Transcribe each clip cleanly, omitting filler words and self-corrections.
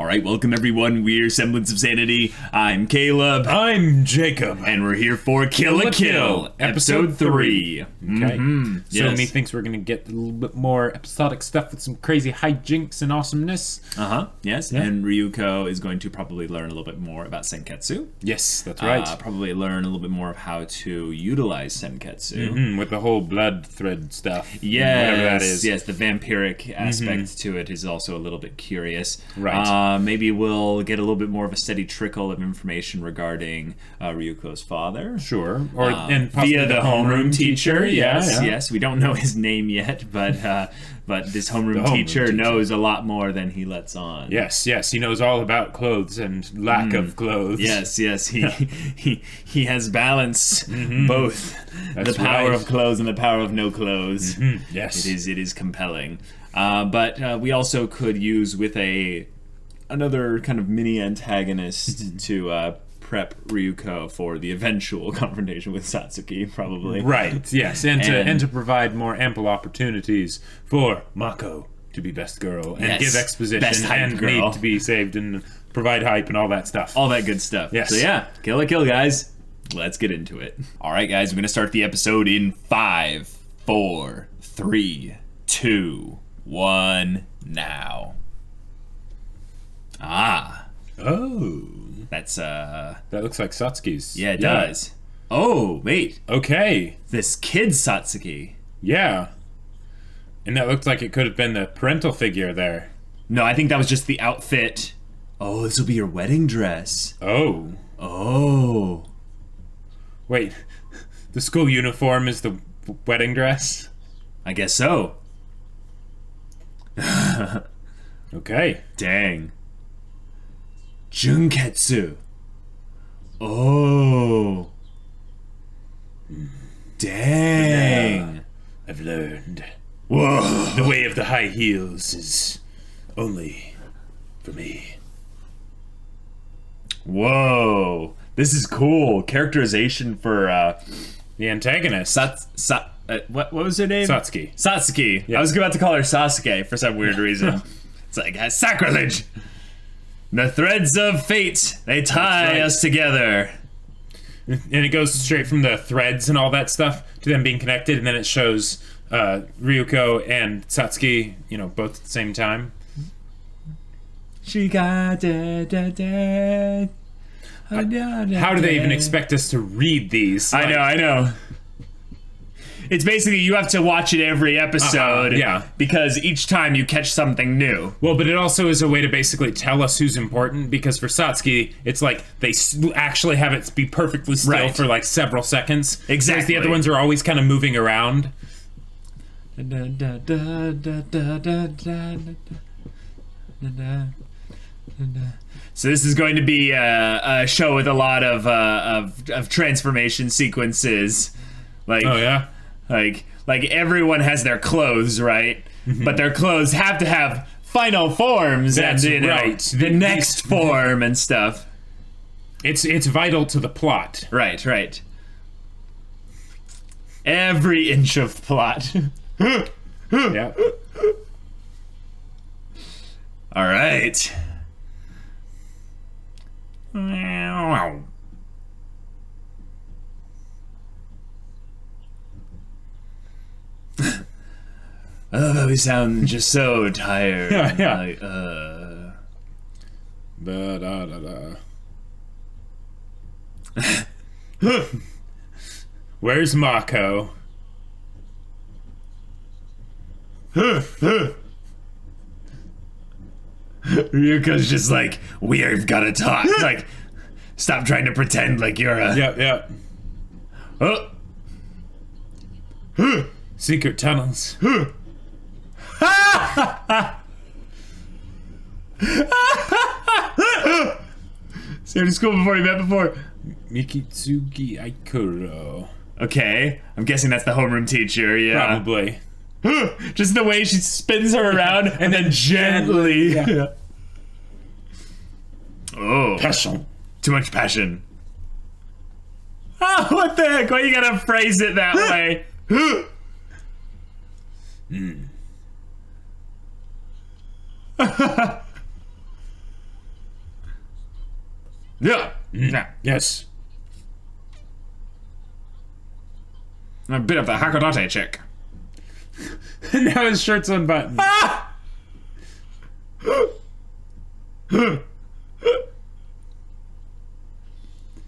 All right, welcome everyone. We're Semblance of Sanity. I'm Caleb. I'm Jacob. And we're here for Kill a Kill, Episode 3. Okay. So Yes. methinks we're going to get a little bit more episodic stuff with some crazy hijinks and awesomeness. Yes, Yeah. and Ryuko is going to probably learn a little bit more about Senketsu. Yes, that's right. Probably learn a little bit more of how to utilize Senketsu. With the whole blood thread stuff. Yes, Whatever that is. yes, the vampiric aspect to it is also a little bit curious. Right. Maybe we'll get a little bit more of a steady trickle of information regarding Ryuko's father. Sure. Or and possibly via the homeroom teacher. Yes, yeah. yes. We don't know his name yet, but this homeroom teacher knows a lot more than he lets on. Yes, yes. He knows all about clothes and lack of clothes. Yes, yes. He has balanced both That's the power right. of clothes and the power of no clothes. Yes. It is compelling. But we also could use with another kind of mini antagonist to prep Ryuko for the eventual confrontation with Satsuki, probably. Right, yes. And to provide more ample opportunities for Mako to be best girl and Yes. give exposition Best hype and girl. need to be saved and provide hype and all that stuff. All that good stuff. Yes. So yeah, Kill a Kill, guys. Let's get into it. All right, guys, we're going to start the episode in 5, 4, 3, 2, 1, now. Oh. That's, That looks like Satsuki's. yeah, it does. Oh, wait. Okay. This kid Satsuki. Yeah. And that looked like it could have been the parental figure there. No, I think that was just the outfit. Oh, this will be your wedding dress. Oh. Oh. Wait. The school uniform is the wedding dress? I guess so. Okay. Dang. Junketsu. Oh. Dang. I've learned. Whoa. The way of the high heels is only for me. Whoa. This is cool. Characterization for The antagonist. what was her name? Satsuki. Satsuki. Yeah. I was about to call her Sasuke for some weird reason. It's like sacrilege. The threads of fate, they tie right. us together. And it goes straight from the threads and all that stuff to them being connected, and then it shows Ryuko and Satsuki, both at the same time. She got da. How do they even expect us to read these? I know. It's basically you have to watch it every episode, yeah. because each time you catch something new. Well, but it also is a way to basically tell us who's important, because for Satsuki, it's like they actually have it be perfectly still Right. for like several seconds. Exactly. Whereas the other ones are always kind of moving around. So this is going to be a show with a lot of transformation sequences, like Oh, yeah? like everyone has their clothes, right? But their clothes have to have final forms. That's and right. the next form and stuff. It's vital to the plot. Right. Every inch of plot. Yeah. All right. Oh, we sound just so tired. Yeah. Like, Where's Mako? Ryuko's just like, we've gotta talk. Like, stop trying to pretend like you're a. Yep. Oh. Secret tunnels. Same to school before you met before. Mikitsugi Aikuro. Okay, I'm guessing that's the homeroom teacher. Yeah. Probably. Just the way she spins her around and then gently. Yeah. Oh. Passion. Too much passion. Oh, what the heck? Why you gotta phrase it that way? Yeah. Yeah. Yes. A bit of the Hakodate chick. Now his shirt's unbuttoned. Ah!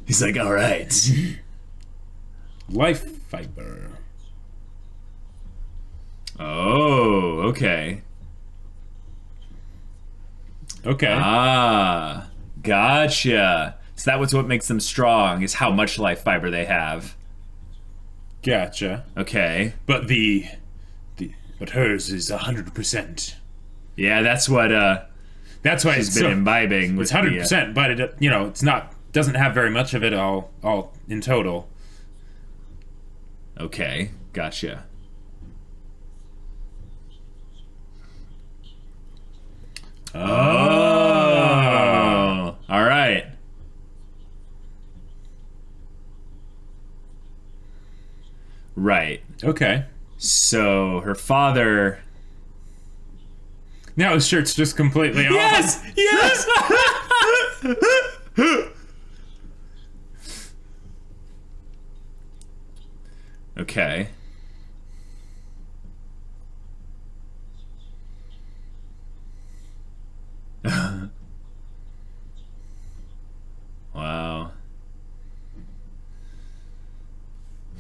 He's like, all right. Life fiber. Oh, okay. Okay. Ah, gotcha. So that was what makes them strong, is how much life fiber they have. Gotcha. Okay. But but hers is 100%. Yeah, that's what That's why she's been imbibing. It's 100%, but it it's not doesn't have very much of it all in total. Okay, gotcha. Oh, all right. Right. Okay. So her father. Now his shirt's just completely off. Yes! Yes! Okay. Wow.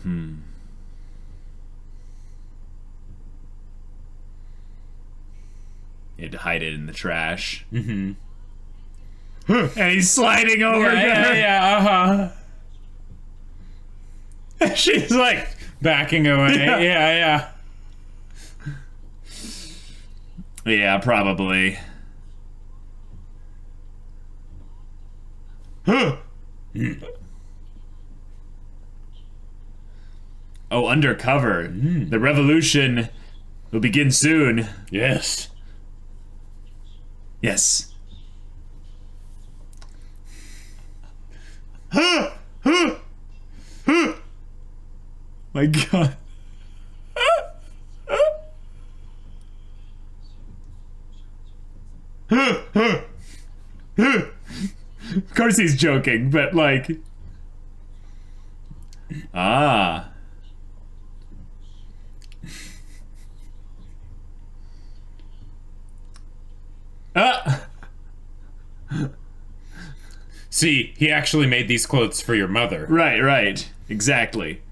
You had to hide it in the trash. Mm-hmm. And he's sliding over to her. Yeah, She's like backing away. Yeah. Yeah, probably. Oh, undercover. The revolution will begin soon. Yes. Yes. My God. Of course he's joking, but like... Ah. See, he actually made these clothes for your mother. Right. Exactly.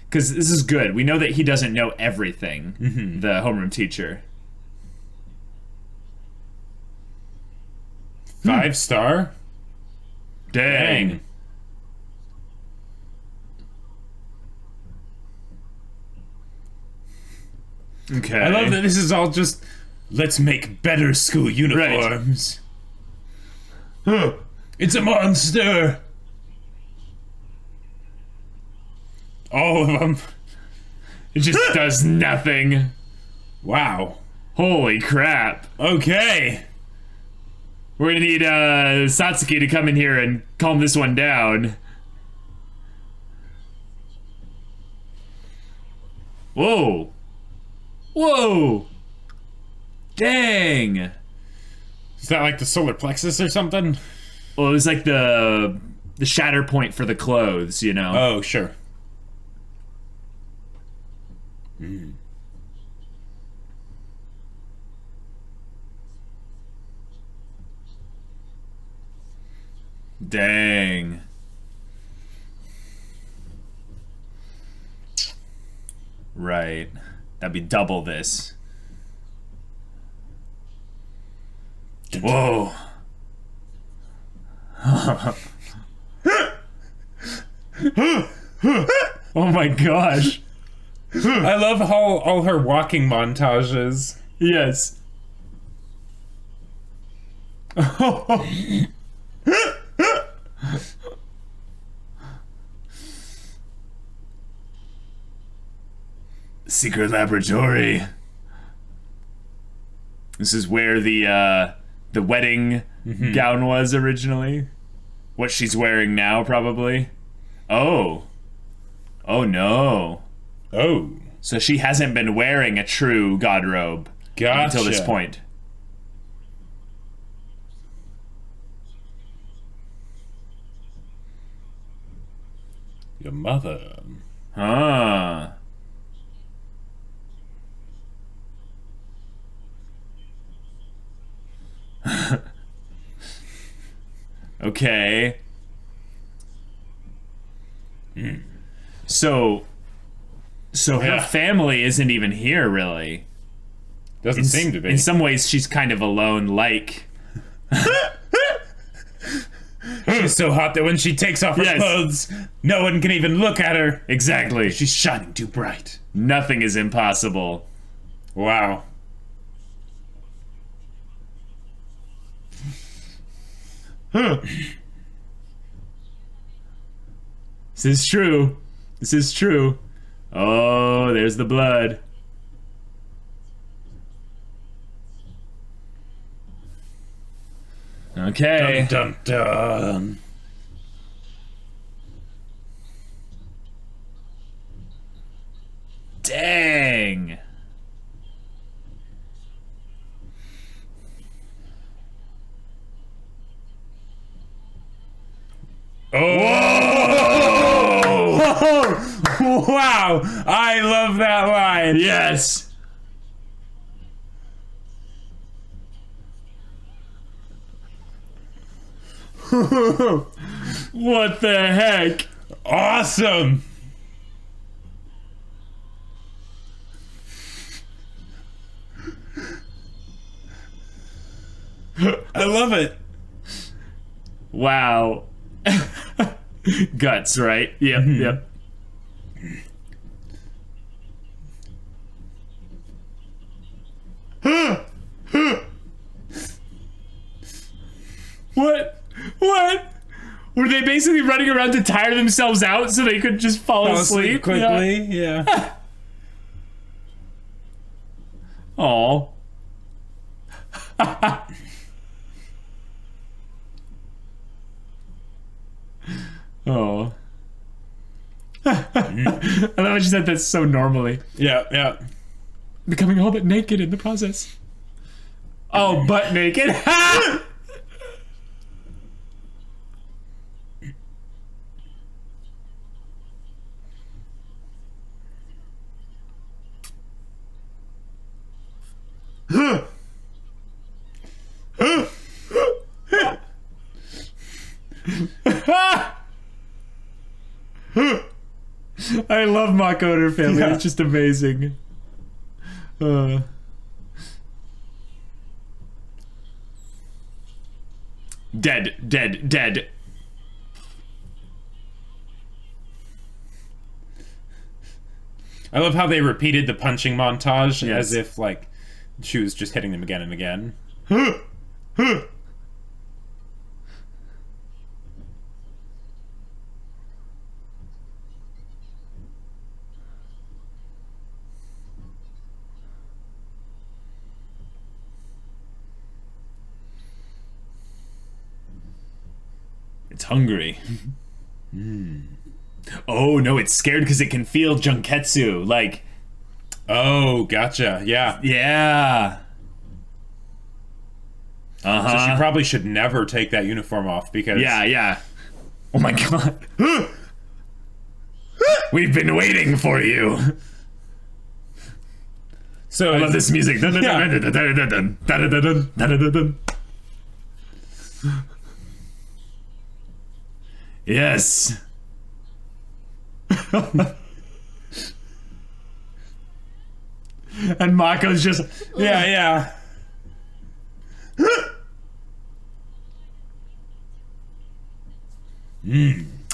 Because this is good. We know that he doesn't know everything, the homeroom teacher. 5-star? Dang. Okay. I love that this is all just, let's make better school uniforms. Right. It's a monster! All of them. It just does nothing. Wow. Holy crap. Okay. We're gonna need Satsuki to come in here and calm this one down. Whoa. Whoa. Dang. Is that like the solar plexus or something? Well, it was like the shatter point for the clothes, you know? Oh, sure. Dang. Right. That'd be double this. Whoa. Oh my gosh. I love how all her walking montages. Yes. Secret laboratory. This is where the wedding gown was originally. What she's wearing now, probably. Oh. Oh no. Oh. So she hasn't been wearing a true god robe Gotcha. until this point. Your mother. Ah. Okay. So her family isn't even here, really. Doesn't seem to be. In some ways, she's kind of alone, like... She's so hot that when she takes off her clothes, no one can even look at her. Exactly. She's shining too bright. Nothing is impossible. Wow. This is true. This is true. Oh, there's the blood. Okay. Dun dun dun. Dang. Oh! Wow! I love that line. Yes. What the heck? Awesome. I love it. Wow. Guts, right? Yep, yep. What? What? Were they basically running around to tire themselves out so they could just fall asleep quickly? Yeah. Aw. Oh. I love what you said that so normally. Yeah, yeah. Becoming all but naked in the process. Oh, butt naked? I love Mako and her family. Yeah. It's just amazing. Dead, dead, dead. I love how they repeated the punching montage Yes. as if, like, she was just hitting them again and again. It's hungry. Oh, no, it's scared because it can feel Junketsu. Like, Oh, gotcha. Yeah. yeah. So she probably should never take that uniform off because... Yeah, yeah. Oh my god. We've been waiting for you. So I love this music. Yes. And Mako's just... Yeah, yeah.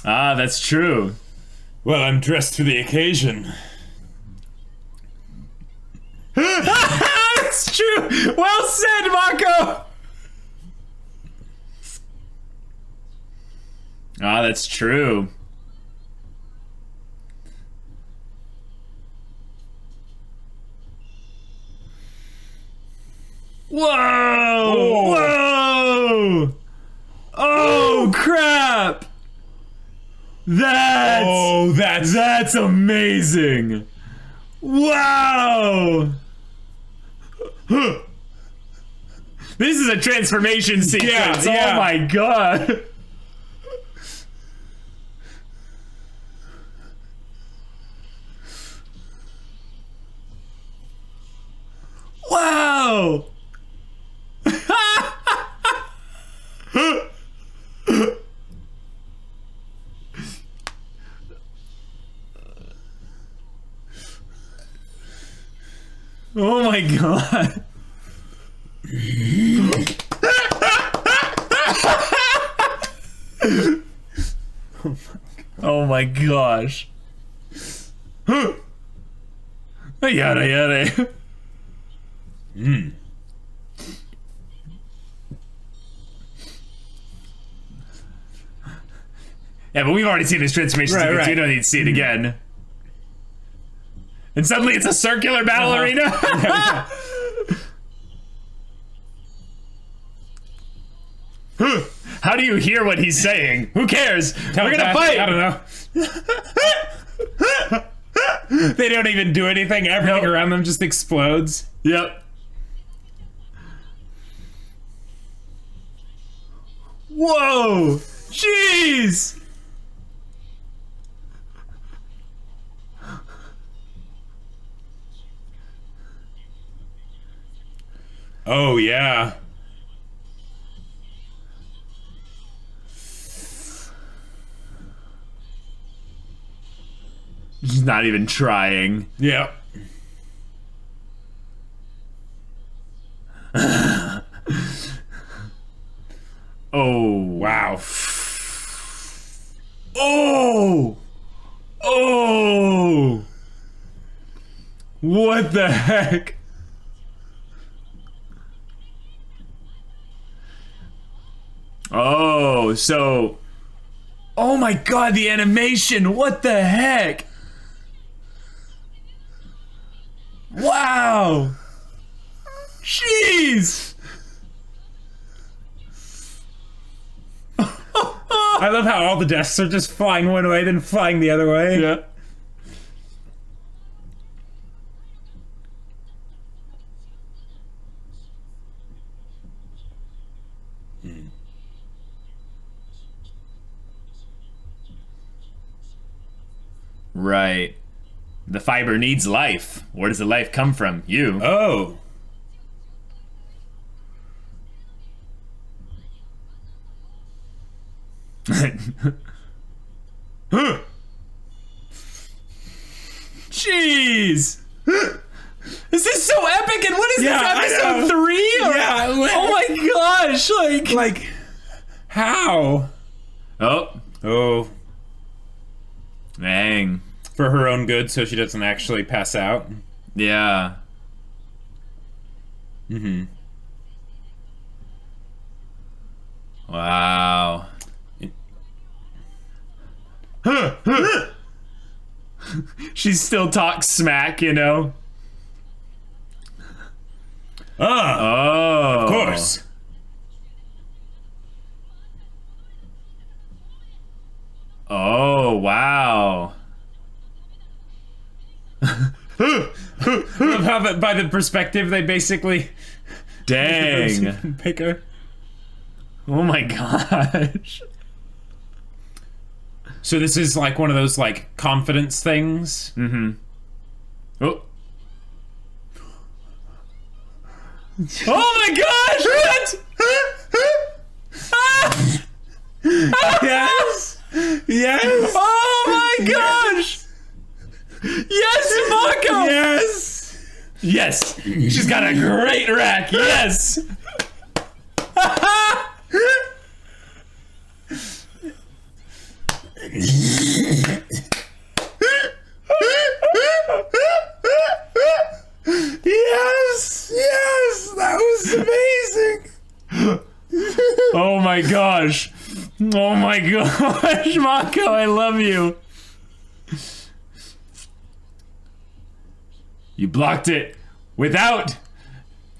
Ah, that's true. Well, I'm dressed for the occasion. That's true. Well said, Mako. Ah, that's true. Whoa! Whoa! Oh crap! That's amazing! Wow! This is a transformation sequence. Yeah. Oh my god! Whoa! Oh my god. Oh my gosh. Yada yada. Yeah, but we've already seen this transformation sequence. You don't need to see it again. And suddenly it's a circular battle arena. How do you hear what he's saying? Who cares? We're gonna fight! I don't know. They don't even do anything. Everything around them just explodes. Yep. Whoa! Jeez! Oh, yeah. He's not even trying. Yep. Oh. Wow. Oh! Oh! What the heck? Oh, so... Oh my god, the animation! What the heck? Wow! Jeez! I love how all the desks are just flying one way, then flying the other way. Yeah. Right. The fiber needs life. Where does the life come from? You. Oh. Jeez! This is so epic, and what is Yeah, this, I know. episode 3? Or, Yeah, oh my gosh, like, how? Oh. Oh. Dang. For her own good, so she doesn't actually pass out. Yeah. Mm-hmm. Wow. She still talks smack, you know? Oh. Of course. Oh, wow. Love how that by the perspective they basically Dang. pick her. Oh my gosh. So this is like one of those like confidence things. Mm-hmm. Oh. Oh my gosh! What? Yes. Yes. Oh my gosh! Yes, Mako! Yes. Yes! She's got a great rack, yes! Yes. Yes. That was amazing. Oh my gosh. Oh my gosh, Mako, I love you. You blocked it without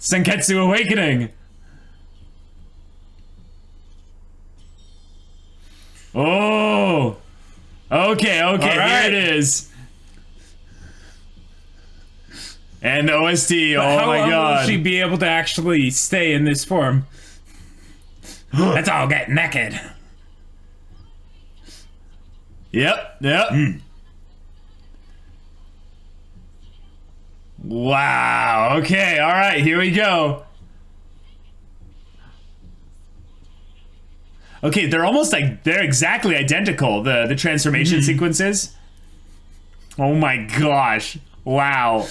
Senketsu Awakening. Oh. Okay, okay, right. here it is. And the OST, oh How my long god. will she be able to actually stay in this form? Let's all get naked. Yep, yep. Wow. Okay. All right. Here we go. Okay, they're almost like they're exactly identical. The transformation sequences. Oh my gosh! Wow.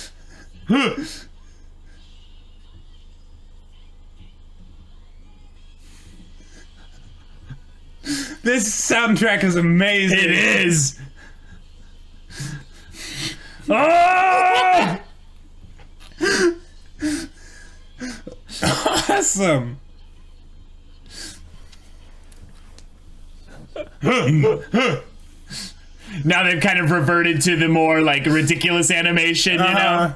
This soundtrack is amazing. It is. Oh! Awesome. Now they've kind of reverted to the more like ridiculous animation, you know?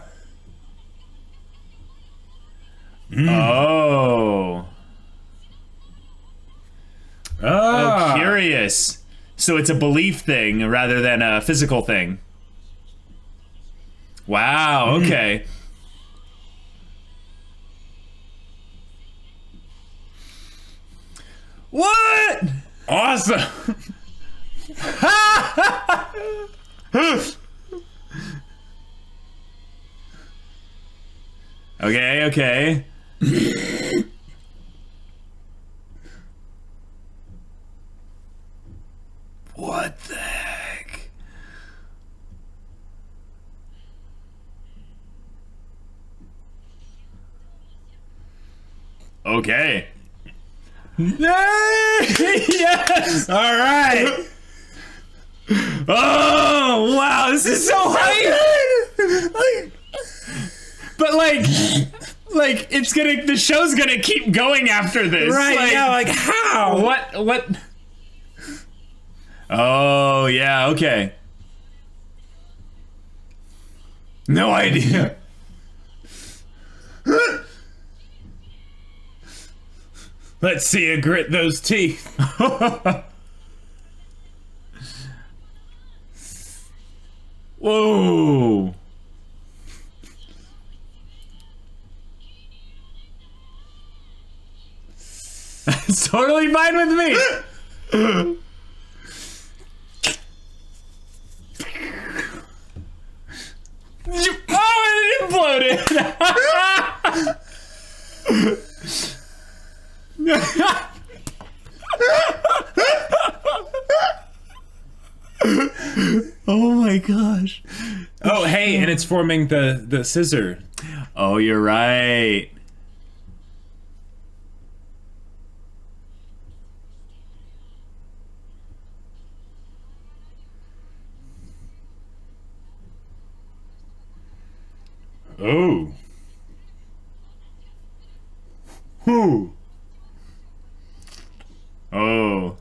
Oh. Oh, curious. So it's a belief thing rather than a physical thing. Wow, okay. What? Awesome. Okay, okay. What the heck? Okay. Yes! All right. Oh, wow, this is so hype! But like it's gonna, the show's gonna keep going after this. Right, like, yeah, like how? What? Oh, yeah, okay. No idea. Let's see you grit those teeth. Whoa. It's totally fine with me. Oh, it imploded. Oh my gosh. Oh, hey, and it's forming the scissor. Oh, you're right. Oh. Who? Oh.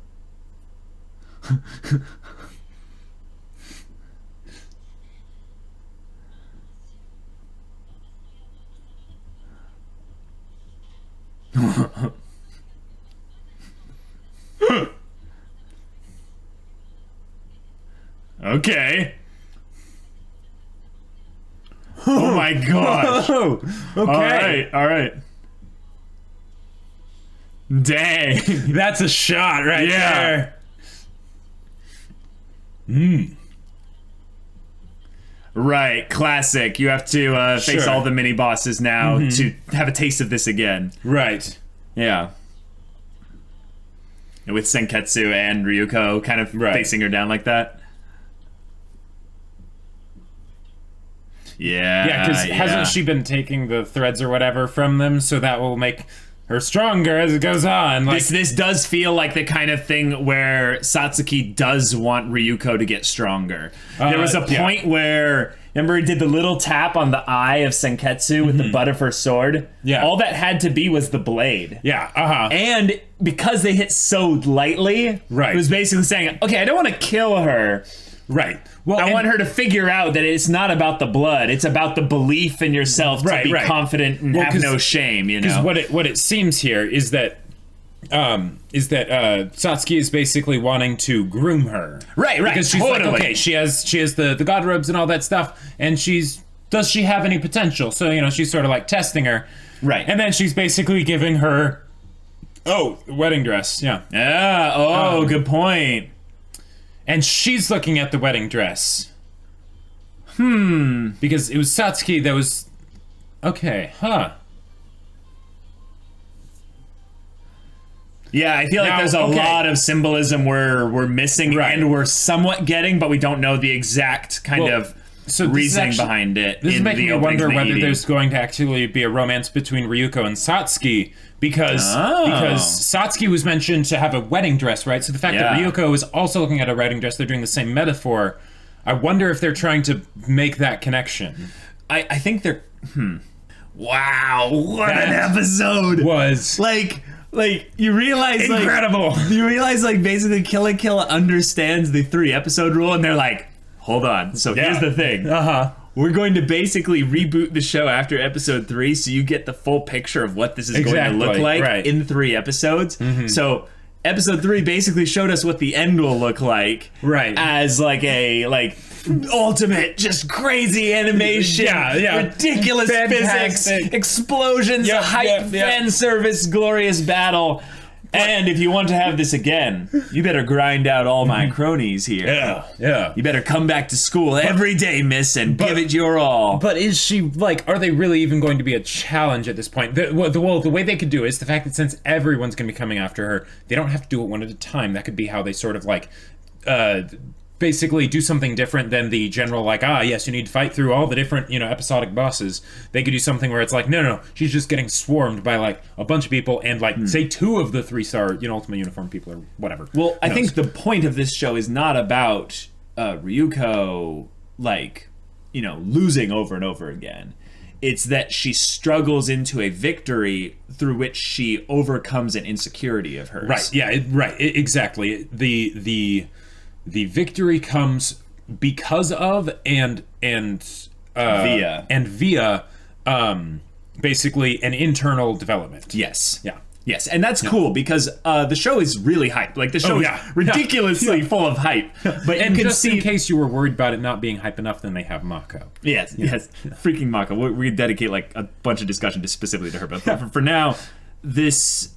Okay. Oh my gosh. Oh, okay. All right. Dang. That's a shot right there. Right, classic. You have to face Sure. all the mini bosses now to have a taste of this again. Right. Yeah. And with Senketsu and Ryuko kind of facing her down like that. Yeah. Yeah, because hasn't she been taking the threads or whatever from them, so that will make her stronger as it goes on. Like, This does feel like the kind of thing where Satsuki does want Ryuko to get stronger. There was a point where, remember, he did the little tap on the eye of Senketsu with the butt of her sword? Yeah. All that had to be was the blade. yeah, And because they hit so lightly, it was basically saying, okay, I don't want to kill her. right. Well, I want her to figure out that it's not about the blood. It's about the belief in yourself to be confident and have no shame, you know? Because what it seems here is that Satsuki is basically wanting to groom her. Right. Because she's like, okay, she has the god robes and all that stuff, and does she have any potential? So, you know, she's sort of like testing her. Right. And then she's basically giving her wedding dress. Yeah. Yeah, good point. And she's looking at the wedding dress. Because it was Satsuki that was Okay, huh. Yeah, I feel like there's a lot of symbolism we're missing and we're somewhat getting, but we don't know the exact kind of reasoning behind it. This is making me wonder whether there's going to actually be a romance between Ryuko and Satsuki, because Satsuki was mentioned to have a wedding dress, right? So the fact that Ryuko is also looking at a wedding dress, they're doing the same metaphor. I wonder if they're trying to make that connection. I think they're... Wow, what an episode! Like you realize, incredible. You realize, basically, Kill la Kill understands the 3-episode rule, and they're like, hold on. So here's the thing. We're going to basically reboot the show after episode 3, so you get the full picture of what this is going to look like in 3 episodes. So episode 3 basically showed us what the end will look like, as a ultimate, just crazy animation, ridiculous physics, explosions, hype, fan service, glorious battle. And if you want to have this again, you better grind out all my cronies here. You better come back to school every day, miss, and give it your all. But is she, are they really even going to be a challenge at this point? The way they could do it is the fact that since everyone's going to be coming after her, they don't have to do it one at a time. That could be how they sort of, basically do something different than the general, yes, you need to fight through all the different, episodic bosses. They could do something where it's no, she's just getting swarmed by, a bunch of people, and, say 2 of the 3-star, Ultimate Uniform people, or whatever. Well, I think the point of this show is not about Ryuko, losing over and over again. It's that she struggles into a victory through which she overcomes an insecurity of hers. Exactly. The victory comes because of and via basically an internal development. Yes, and that's cool because the show is really hype. The show is ridiculously full of hype. But and you can see, in case you were worried about it not being hype enough, then they have Mako. Yes, freaking Mako. We dedicate a bunch of discussion specifically to her, but for now. This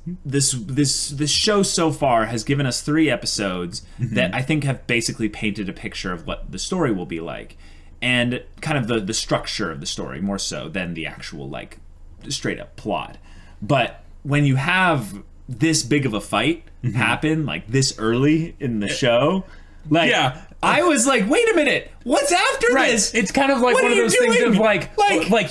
show so far has given us 3 episodes that I think have basically painted a picture of what the story will be like, and kind of the structure of the story more so than the actual straight up plot. But when you have this big of a fight happen this early in the show, I was like, wait a minute, what's after this? It's kind of like one of those things of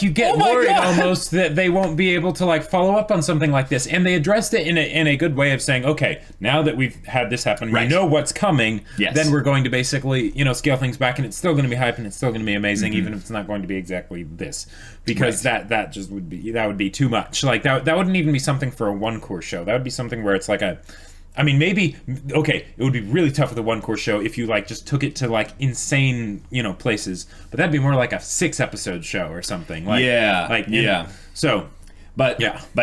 you get worried almost that they won't be able to follow up on something like this. And they addressed it in a good way of saying, okay, now that we've had this happen, we know what's coming, then we're going to basically, scale things back, and it's still going to be hype and it's still going to be amazing, even if it's not going to be exactly this. Because that just would be too much. That wouldn't even be something for a one-course show. That would be something where it's maybe, it would be really tough with a one-course show if you, just took it to, insane, places. But that'd be more like a 6-episode show or something. So, but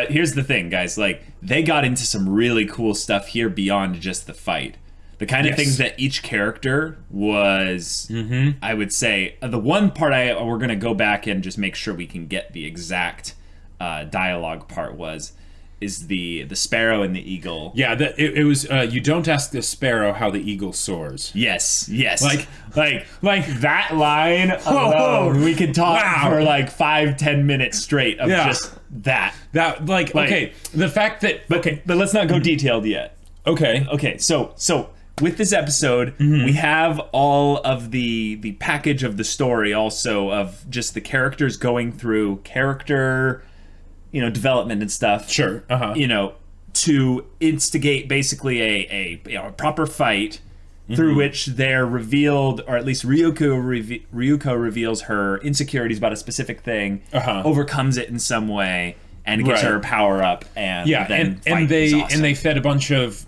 here's the thing, guys. They got into some really cool stuff here beyond just the fight. The kind of things that each character was, I would say, the one part we're going to go back and just make sure we can get the exact dialogue part is the sparrow and the eagle. Yeah, it was. You don't ask the sparrow how the eagle soars. Yes. Like that line alone, we could talk for 5-10 minutes straight of just that. Okay, the fact that but let's not go detailed yet. Okay. So with this episode, we have all of the package of the story, also of just the characters going through character. Development and stuff. Sure. To instigate basically a proper fight through which they're revealed, or at least Ryuko reveals her insecurities about a specific thing, overcomes it in some way, and gets her power up, and they fed a bunch of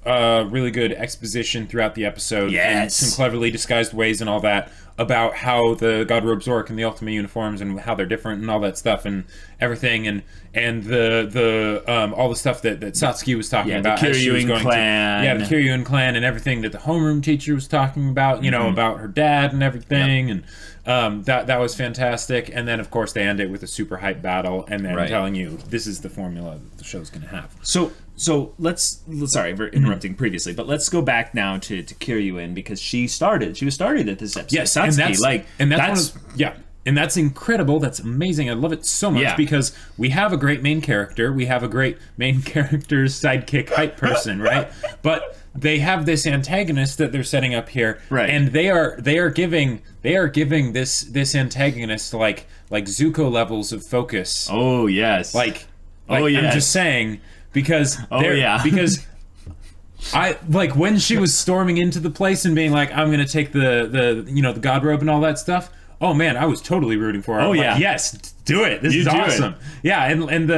really good exposition throughout the episode, in some cleverly disguised ways and all that, about how the God Robe Zork and the Ultimate Uniforms and how they're different and all that stuff and everything, and the all the stuff that Satsuki was talking about, the Kiryuin clan, the Kiryuin clan, and everything that the homeroom teacher was talking about, about her dad and everything, and that was fantastic. And then of course they end it with a super hype battle, and then telling you this is the formula that the show's going to have. So let's sorry for interrupting previously, but let's go back now to Kiryuin, because she was started at this episode. Yes, Satsuki, and that's And that's incredible. That's amazing. I love it so much because we have a great main character. We have a great main character's sidekick hype person, right? But they have this antagonist that they're setting up here, and they are giving this antagonist like Zuko levels of focus. Oh yes. I'm just saying because because I like when she was storming into the place and being like, I'm gonna take the God robe and all that stuff. Oh man, I was totally rooting for her. Oh yeah, yes, do it. This is awesome. Yeah, and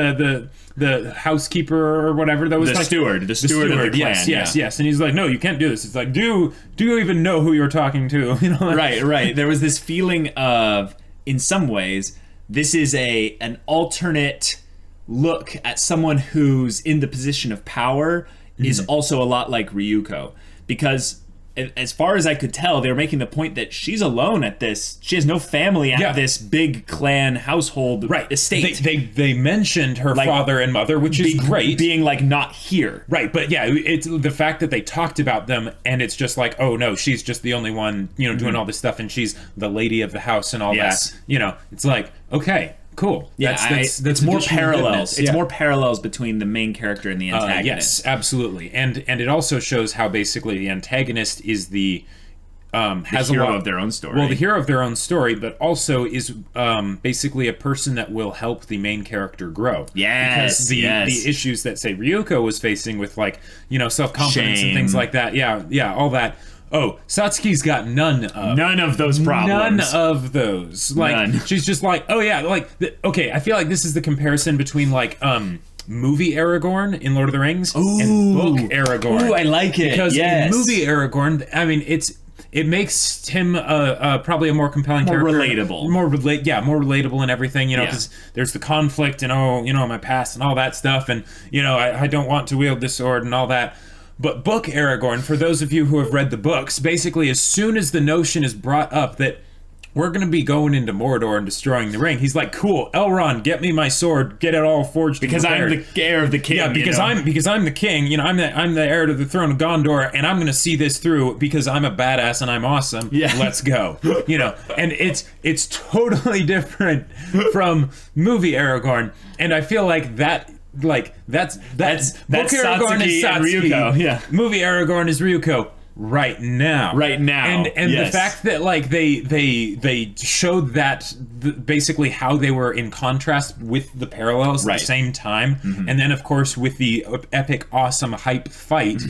the housekeeper or whatever that was the steward of the clan. Yes, and he's like, no, you can't do this. It's like, do you even know who you're talking to? You know, right. There was this feeling of, in some ways, this is an alternate look at someone who's in the position of power is also a lot like Ryuko, because as far as I could tell, they were making the point that she's alone at this. She has no family at this big clan household estate. They mentioned her father and mother, which is great. Being like not here. Right, but yeah, it's the fact that they talked about them and it's just like, oh no, she's just the only one, doing all this stuff and she's the lady of the house and all that. It's like, okay. Cool. Yeah, that's more parallels. It's more parallels between the main character and the antagonist. Yes, absolutely. And it also shows how basically the antagonist is the hero of their own story. Well, the hero of their own story, but also is basically a person that will help the main character grow. Yes, because the issues that say Ryuko was facing with self-confidence and things like that. Yeah, all that. Oh, Satsuki's got none of those problems. None of those. She's just like, oh yeah, okay, I feel like this is the comparison between movie Aragorn in Lord of the Rings and book Aragorn. Ooh, I like it. Because in movie Aragorn, I mean, it makes him probably a more compelling character. Relatable. More relatable and everything, because there's the conflict and my past and all that stuff and I don't want to wield this sword and all that. But book Aragorn, for those of you who have read the books, basically as soon as the notion is brought up that we're going to be going into Mordor and destroying the ring, he's like, cool, Elrond, get me my sword, get it all forged because I'm the heir of the king. Yeah, because I'm the king, I'm the heir to the throne of Gondor, and I'm going to see this through because I'm a badass and I'm awesome. Yeah. Let's go. And it's totally different from movie Aragorn, and I feel like that's book Aragorn is Satsuki and Ryuko. Yeah. Movie Aragorn is Ryuko right now. And the fact that they showed that basically how they were in contrast with the parallels at the same time, and then of course with the epic awesome hype fight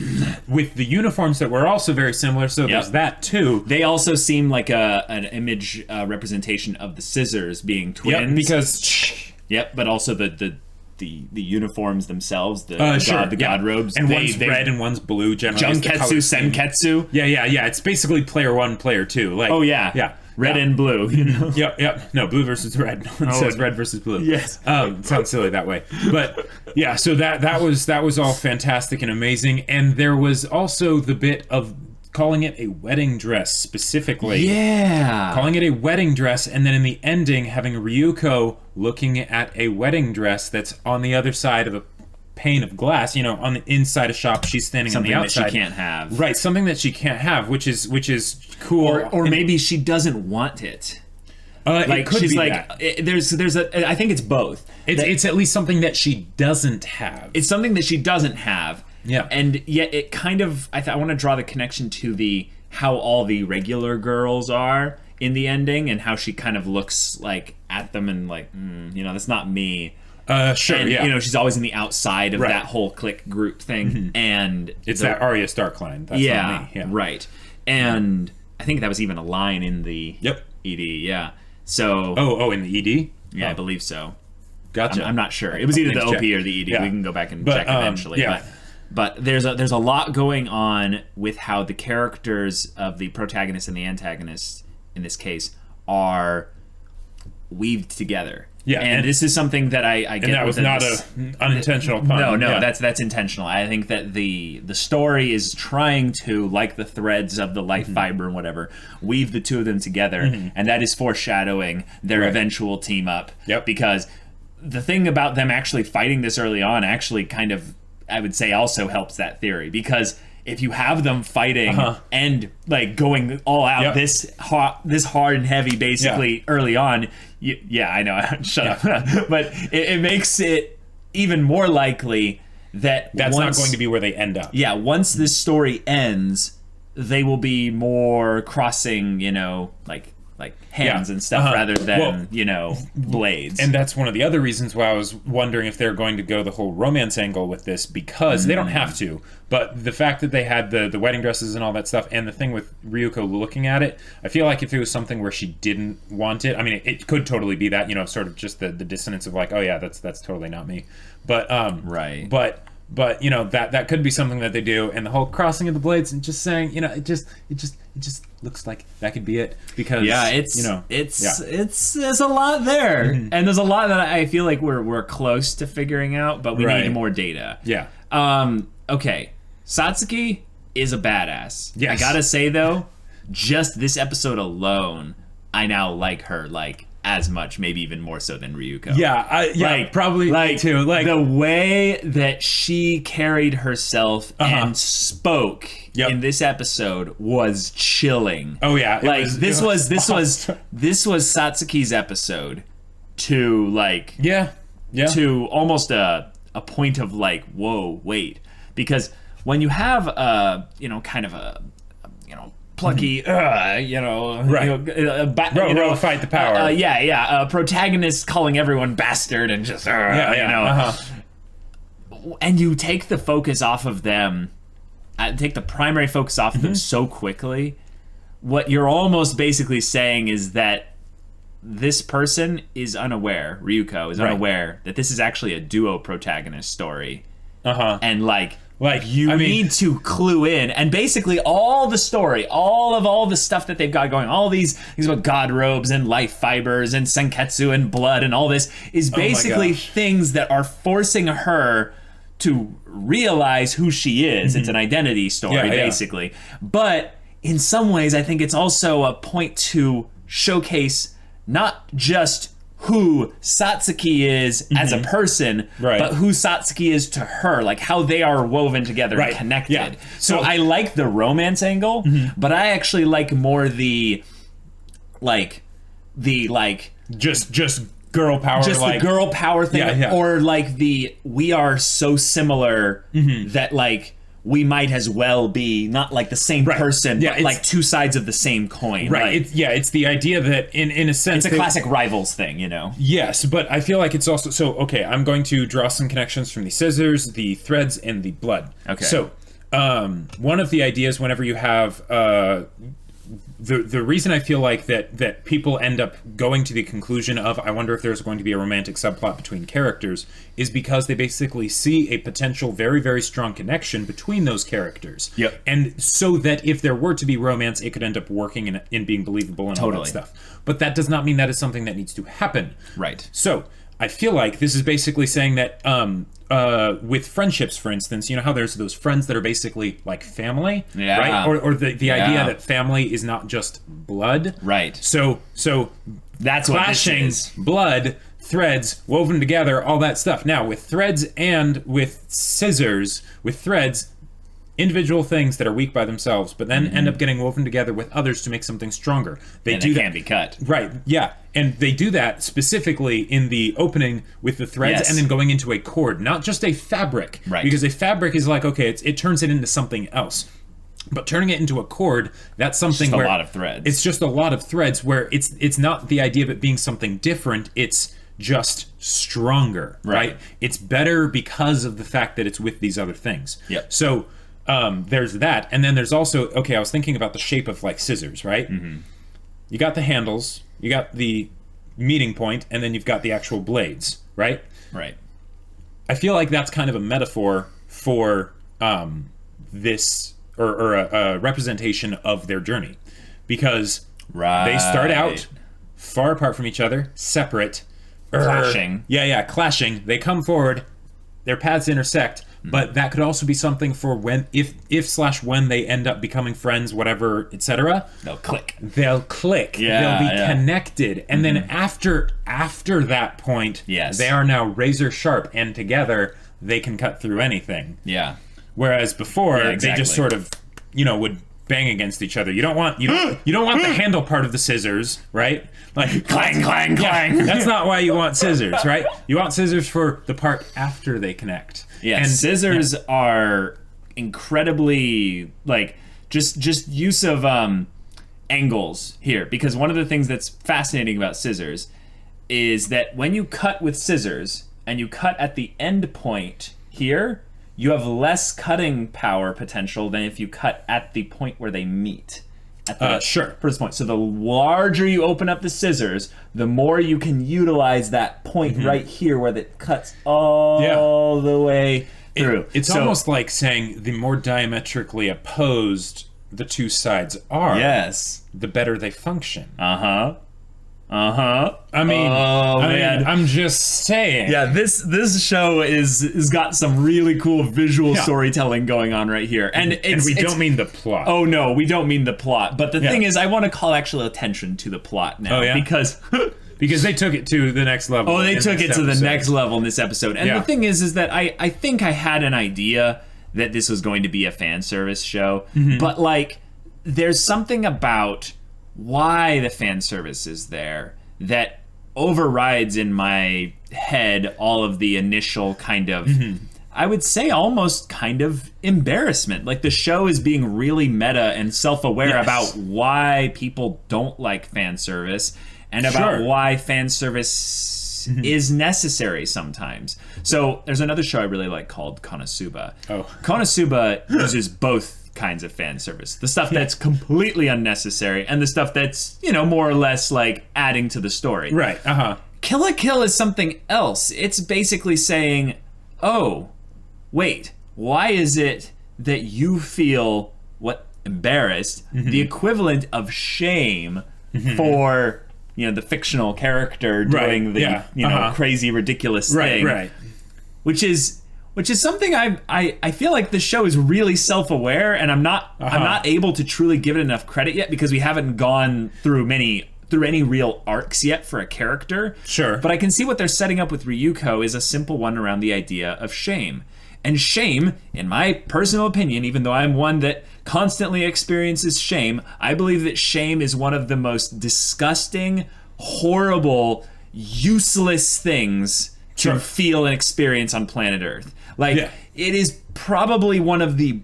with the uniforms that were also very similar, so there's that too. They also seem like an image representation of the scissors being twins. But also the uniforms themselves, the god robes, and one's red and one's blue. Generally, Junketsu, Senketsu. Yeah. It's basically player 1, player 2. Red and blue. Yep. No, blue versus red. No one says red versus blue. Yes. It sounds silly that way, but yeah. So that was all fantastic and amazing, and there was also the bit of calling it a wedding dress specifically. Yeah. Calling it a wedding dress, and then in the ending having Ryuko looking at a wedding dress that's on the other side of a pane of glass, on the inside a shop, she's standing on the outside. Something that she can't have. Right, something that she can't have, which is cool. Or maybe she doesn't want it. It could she's be like, that. I think it's both. It's at least something that she doesn't have. It's something that she doesn't have. Yeah. And yet it kind of, I want to draw the connection to how all the regular girls are in the ending and how she kind of looks like at them and like, that's not me. Sure, and, she's always in the outside of that whole clique group thing. And it's that Arya Stark line. That's not me. Yeah. Right. And I think that was even a line in the ED. Yeah. So. Oh, in the ED? Yeah, I believe so. Gotcha. I'm not sure. It was either the OP or the ED. Yeah. We can go back and check eventually. But there's a lot going on with how the characters of the protagonist and the antagonist in this case are weaved together. Yeah, and this is something that I get. And that was not an unintentional pun. No, that's intentional. I think that the story is trying to, like the threads of the life fiber and whatever, weave the two of them together, and that is foreshadowing their eventual team up. Yep. Because the thing about them actually fighting this early on actually kind of I would say also helps that theory, because if you have them fighting and like going all out this hard and heavy basically early on, I know, shut up, but it makes it even more likely that that's not going to be where they end up. Yeah, once this story ends, they will be more crossing, like hands and stuff rather than, blades. And that's one of the other reasons why I was wondering if they're going to go the whole romance angle with this, because they don't have to. But the fact that they had the wedding dresses and all that stuff, and the thing with Ryuko looking at it, I feel like if it was something where she didn't want it, I mean, it could totally be that, sort of just the dissonance of like, oh yeah, that's totally not me. But right. But that could be something that they do, and the whole crossing of the blades and just saying, it just looks like that could be it, because there's a lot there, and there's a lot that I feel like we're close to figuring out, but we need more data. Yeah. Okay, Satsuki is a badass. Yes. I gotta say though, just this episode alone, I now like her as much, maybe even more so than Ryuko. Yeah, probably too. Like the way that she carried herself and spoke in this episode was chilling. Oh yeah, this was Satsuki's episode to to almost a point of like, whoa, wait, because when you have kind of a plucky, fight the power. A protagonist calling everyone bastard and just, and you take the focus off of them, take the primary focus off of them so quickly. What you're almost basically saying is that this person is unaware, Ryuko is unaware that this is actually a duo protagonist story. And you need to clue in, and basically all the story, all the stuff that they've got going, all these things about god robes and life fibers and senketsu and blood and all this is basically things that are forcing her to realize who she is. It's an identity story, basically. But in some ways, I think it's also a point to showcase not just who Satsuki is as a person, but who Satsuki is to her, like how they are woven together and connected. Yeah. So I like the romance angle, but I actually like more the just girl power, the girl power thing, or like the we are so similar that we might as well be not like the same person, but like two sides of the same coin. Right. It's the idea that in a sense... It's a classic rivals thing, Yes, but I feel like it's also... So, okay, I'm going to draw some connections from the scissors, the threads, and the blood. Okay. So, one of the ideas whenever you have... The reason I feel like that people end up going to the conclusion of, I wonder if there's going to be a romantic subplot between characters, is because they basically see a potential very, very strong connection between those characters. Yep. And so that if there were to be romance, it could end up working in being believable and all that stuff. But that does not mean that is something that needs to happen. Right. So, I feel like this is basically saying that with friendships, for instance, you know how there's those friends that are basically like family, right? Or the idea that family is not just blood, right? So that's clashing what this is. Blood, threads woven together, all that stuff. Now with threads and with scissors, with threads, individual things that are weak by themselves, but then end up getting woven together with others to make something stronger. They can't be cut. Right, yeah. And they do that specifically in the opening with the threads and then going into a cord, not just a fabric. Right. Because a fabric is like, okay, it turns it into something else. But turning it into a cord, that's something where... a lot of threads. It's just a lot of threads where it's not the idea of it being something different, it's just stronger, right? It's better because of the fact that it's with these other things. Yep. So... there's that, and then there's also, okay, I was thinking about the shape of like scissors, right? You got the handles, you got the meeting point, and then you've got the actual blades, right? Right. I feel like that's kind of a metaphor for this, or a representation of their journey, because they start out far apart from each other, separate, clashing. Clashing. They come forward, their paths intersect. But that could also be something for when, if when they end up becoming friends, whatever, etc. They'll click. They'll be connected, and then after that point, they are now razor sharp, and together they can cut through anything. Yeah. Whereas before, Yeah, exactly. they just sort of, would bang against each other. You don't want you don't want the handle part of the scissors, right? Like Clang, clang, clang. That's not why you want scissors, right? You want scissors for the part after they connect. Yeah, and scissors are incredibly just use of angles here, because one of the things that's fascinating about scissors is that when you cut with scissors and you cut at the end point here, you have less cutting power potential than if you cut at the point where they meet. At the first point. So the larger you open up the scissors, the more you can utilize that point right here where it cuts all the way through. It's almost like saying the more diametrically opposed the two sides are, the better they function. I mean, I'm just saying. Yeah, this show is got some really cool visual storytelling going on right here, and we don't mean the plot. Oh no, we don't mean the plot. But the thing is, I want to call actual attention to the plot now, because they took it to the next level. Oh, they took it to the next level in this episode. And the thing is that I think I had an idea that this was going to be a fan service show, but there's something about why the fan service is there that overrides in my head all of the initial kind of I would say almost kind of embarrassment. Like the show is being really meta and self-aware about why people don't like fan service and about why fan service is necessary sometimes. So there's another show I really like called Konosuba. Konosuba uses both kinds of fan service. The stuff that's completely unnecessary and the stuff that's, more or less adding to the story. Right. Kill la Kill is something else. It's basically saying, oh, wait, why is it that you feel embarrassed, the equivalent of shame for, the fictional character doing the crazy, ridiculous thing. Right. Which is something I feel like the show is really self-aware, and I'm not able to truly give it enough credit yet because we haven't gone through any real arcs yet for a character. Sure. But I can see what they're setting up with Ryuko is a simple one around the idea of shame. And shame, in my personal opinion, even though I'm one that constantly experiences shame, I believe that shame is one of the most disgusting, horrible, useless things to feel and experience on planet Earth. It is probably one of the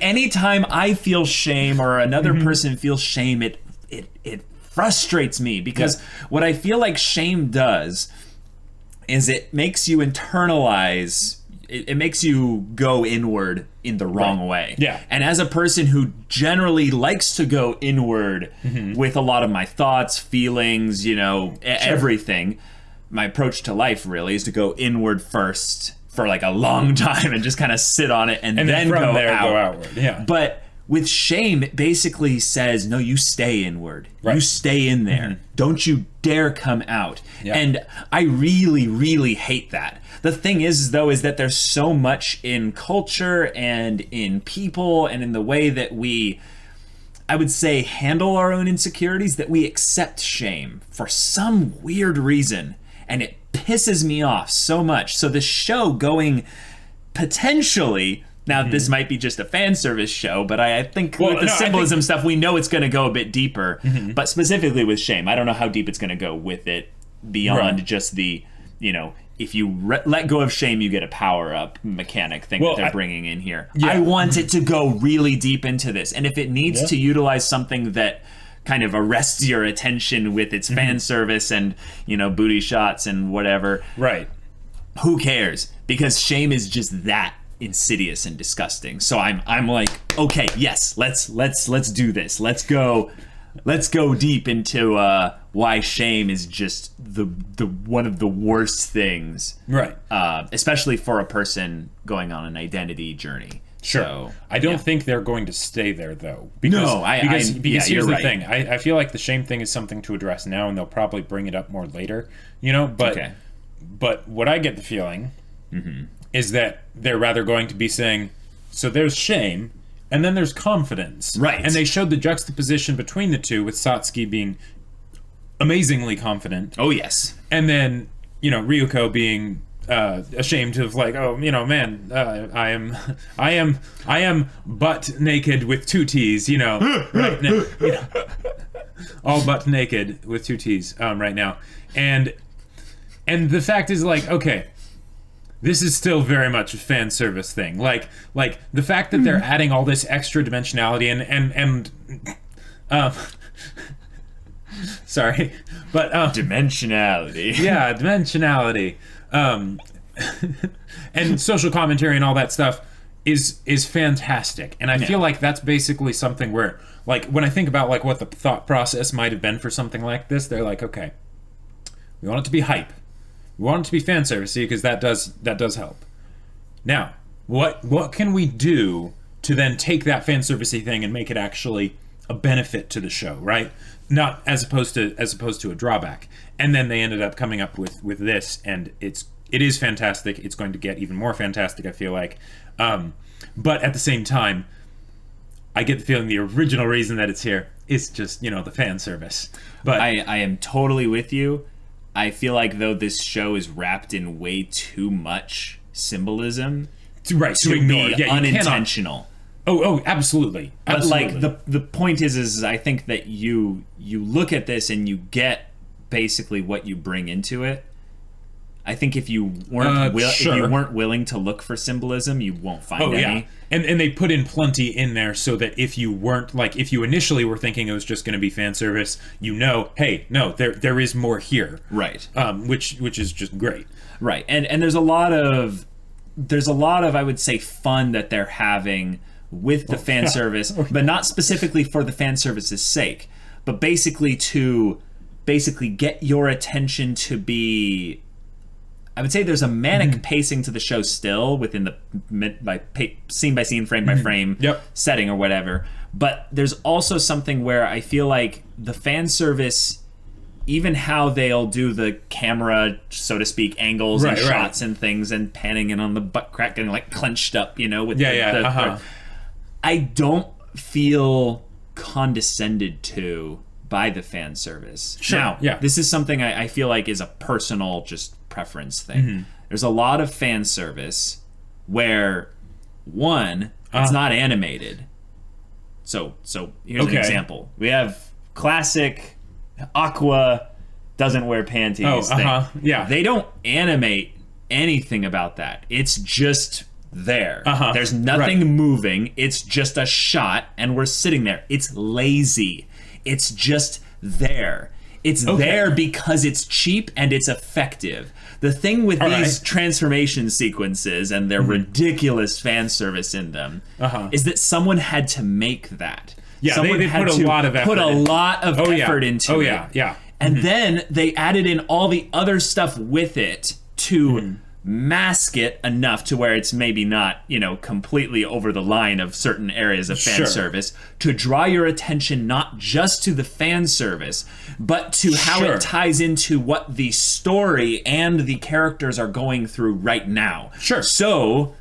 anytime I feel shame or another person feels shame, it frustrates me because what I feel like shame does is it makes you internalize, it makes you go inward in the wrong way. Yeah. And as a person who generally likes to go inward with a lot of my thoughts, feelings, everything, my approach to life really is to go inward first for a long time and just kind of sit on it and then from go there out. Go outward. Yeah. But with shame, it basically says, no, you stay inward. Right. You stay in there. Don't you dare come out. Yeah. And I really, really hate that. The thing is that there's so much in culture and in people and in the way that we, I would say, handle our own insecurities, that we accept shame for some weird reason. And it pisses me off so much. So the show going potentially... Now, this might be just a fan service show, but I think with the symbolism stuff, we know it's going to go a bit deeper. But specifically with shame, I don't know how deep it's going to go with it beyond just the, if you let go of shame, you get a power-up mechanic thing that they're bringing in here. Yeah. I want it to go really deep into this. And if it needs to utilize something that kind of arrests your attention with its fan service and, booty shots and whatever. Right. Who cares? Because shame is just that insidious and disgusting. So I'm like, okay, yes, let's do this. Let's go deep into why shame is just the one of the worst things, right? Especially for a person going on an identity journey. Sure. So, I don't think they're going to stay there though. Because here's the thing. I feel like the shame thing is something to address now, and they'll probably bring it up more later. But what I get the feeling is that they're rather going to be saying, so there's shame, and then there's confidence. Right. And they showed the juxtaposition between the two, with Satsuki being amazingly confident. Oh, yes. And then, Ryuko being ashamed of like, oh, man, I am butt naked with two T's, right now, all butt naked with two T's right now, and the fact is, like, okay, this is still very much a fan service thing, like the fact that they're adding all this extra dimensionality and sorry, but dimensionality, yeah, dimensionality. And social commentary and all that stuff is fantastic, and I feel like that's basically something where, like, when I think about like what the thought process might have been for something like this, they're like, okay, we want it to be hype, we want it to be fan servicey, because that does help. Now, what can we do to then take that fan servicey thing and make it actually a benefit to the show, right? Not as opposed to a drawback. And then they ended up coming up with this, and it is fantastic. It's going to get even more fantastic, I feel like. But at the same time, I get the feeling the original reason that it's here is just, the fan service. But I am totally with you. I feel like, though, this show is wrapped in way too much symbolism, right, to be unintentional. Oh, absolutely. But like the point is I think that you look at this and you get basically what you bring into it. I think if you weren't if you weren't willing to look for symbolism, you won't find any. Yeah. And they put in plenty in there so that if you weren't, like, if you initially were thinking it was just going to be fan service, hey, no, there is more here. Right. Which is just great. Right. And there's a lot of I would say fun that they're having with the fan service, but not specifically for the fan service's sake, but basically to get your attention to be, I would say there's a manic pacing to the show still within the scene by scene, frame by frame setting or whatever, but there's also something where I feel like the fan service, even how they'll do the camera, so to speak, angles and shots and things, and panning in on the butt crack and like clenched up, with I don't feel condescended to by the fan service. Sure. Now, this is something I feel like is a personal just preference thing. There's a lot of fan service where, one, it's not animated. So here's an example. We have classic Aqua doesn't wear panties thing. Yeah. They don't animate anything about that. It's just there. There's nothing moving. It's just a shot, and we're sitting there. It's lazy. It's just there. It's there because it's cheap and it's effective. The thing with these transformation sequences and their ridiculous fan service in them is that someone had to make that. Yeah, someone they had put a lot of effort. Put a lot of effort into it. Yeah. And then they added in all the other stuff with it to mask it enough to where it's maybe not, completely over the line of certain areas of fan service, to draw your attention not just to the fan service, but to how it ties into what the story and the characters are going through right now. Sure. So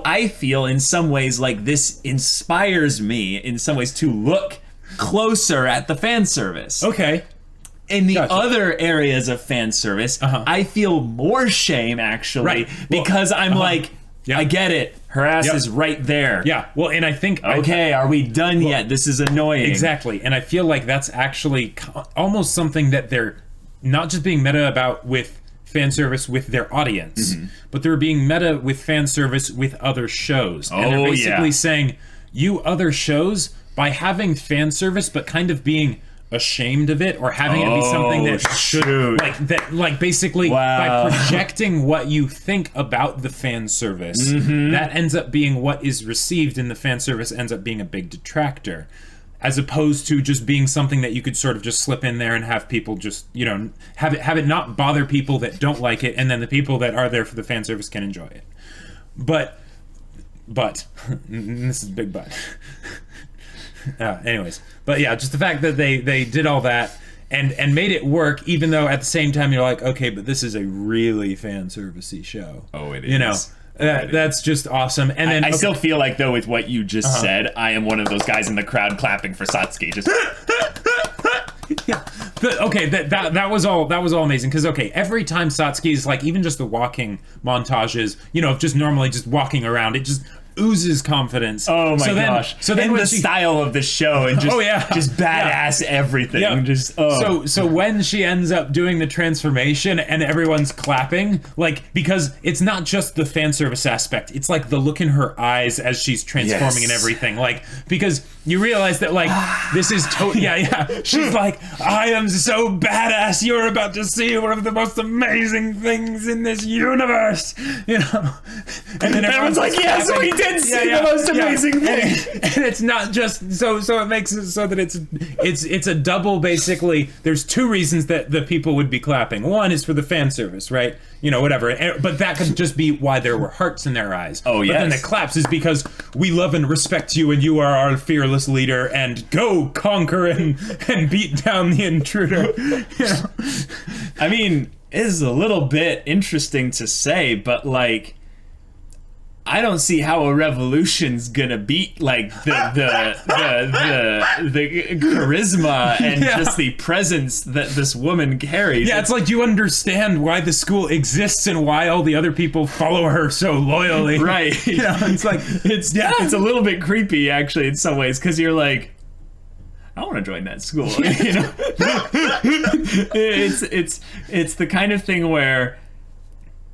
I feel in some ways like this inspires me in some ways to look closer at the fan service. Okay. In the other areas of fan service, I feel more shame, actually, because I'm like, I get it. Her ass is right there. Yeah, well, and I think... Okay, are we done yet? This is annoying. Exactly, and I feel like that's actually almost something that they're not just being meta about with fan service with their audience, but they're being meta with fan service with other shows. And they're basically saying, you other shows, by having fan service, but kind of being ashamed of it, or having it be something that should basically by projecting what you think about the fan service, that ends up being what is received in the fan service, ends up being a big detractor, as opposed to just being something that you could sort of just slip in there and have people just have it not bother people that don't like it, and then the people that are there for the fan service can enjoy it. But this is a big but. Anyways, but yeah, just the fact that they did all that and made it work, even though at the same time you're like, okay, but this is a really fan servicey show. Oh, it is. That's just awesome. And then I still feel like, though, with what you just said, I am one of those guys in the crowd clapping for Satsuki. Just that was all amazing because every time Satsuki's like even just the walking montages, of just normally just walking around, it just oozes confidence. Oh my gosh! So then the style of the show and just just badass everything. Yeah. Just so when she ends up doing the transformation and everyone's clapping, like because it's not just the fan service aspect, it's like the look in her eyes as she's transforming and everything. Like because you realize that like this is she's like, I am so badass. You're about to see one of the most amazing things in this universe. And then everyone's like, yes, we did see the most amazing thing. And it's not just so it makes it so that it's a double. Basically, there's two reasons that the people would be clapping. One is for the fan service, right? Whatever. But that could just be why there were hearts in their eyes. Oh, yes. But then the claps is because we love and respect you, and you are our fearless leader. And go conquer and beat down the intruder. I mean, it is a little bit interesting to say, but like, I don't see how a revolution's gonna beat like the charisma and just the presence that this woman carries. Yeah, it's like you understand why the school exists and why all the other people follow her so loyally. Right. It's like it's a little bit creepy actually in some ways because you're like, I want to join that school. It's the kind of thing where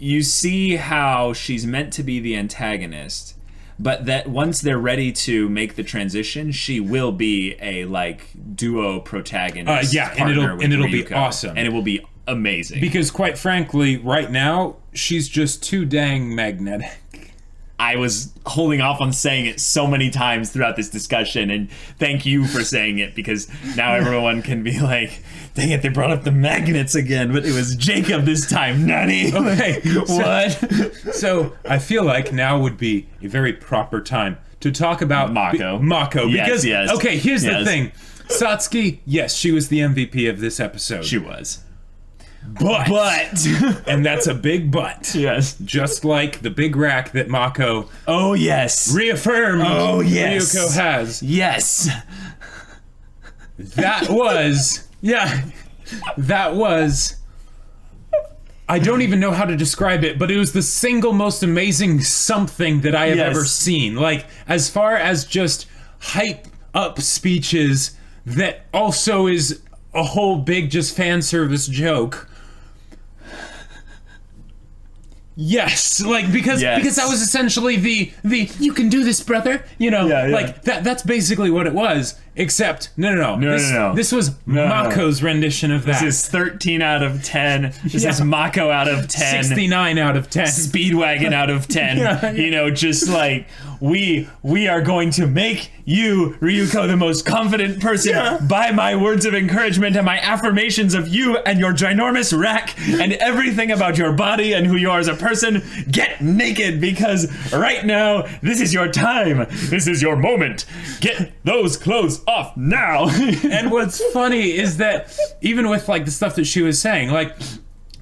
you see how she's meant to be the antagonist, but that once they're ready to make the transition, she will be a like duo protagonist. And it'll be awesome, and it will be amazing. Because quite frankly, right now she's just too dang magnetic. I was holding off on saying it so many times throughout this discussion, and thank you for saying it, because now everyone can be like, dang it, they brought up the magnets again, but it was Jacob this time, Nani. Okay, what? So I feel like now would be a very proper time to talk about Mako. Because, yes. Okay, here's the thing. Satsuki, yes, she was the MVP of this episode. She was. But and that's a big but. Yes. Just like the big rack that Mako reaffirmed Ryuko has. Yes. That was I don't even know how to describe it, but it was the single most amazing something that I have ever seen. Like, as far as just hype up speeches that also is a whole big just fan service joke. Yes, like because that was essentially the you can do this, brother. Like that's basically what it was. Except no. This was Mako's rendition of that. This is 13 out of 10. This is Mako out of 10. 69 out of 10. Speedwagon out of 10. Just like we are going to make you, Ryuko, the most confident person by my words of encouragement and my affirmations of you and your ginormous rack and everything about your body and who you are as a person. Get naked, because right now this is your time. This is your moment. Get those clothes off now. And what's funny is that even with like the stuff that she was saying, like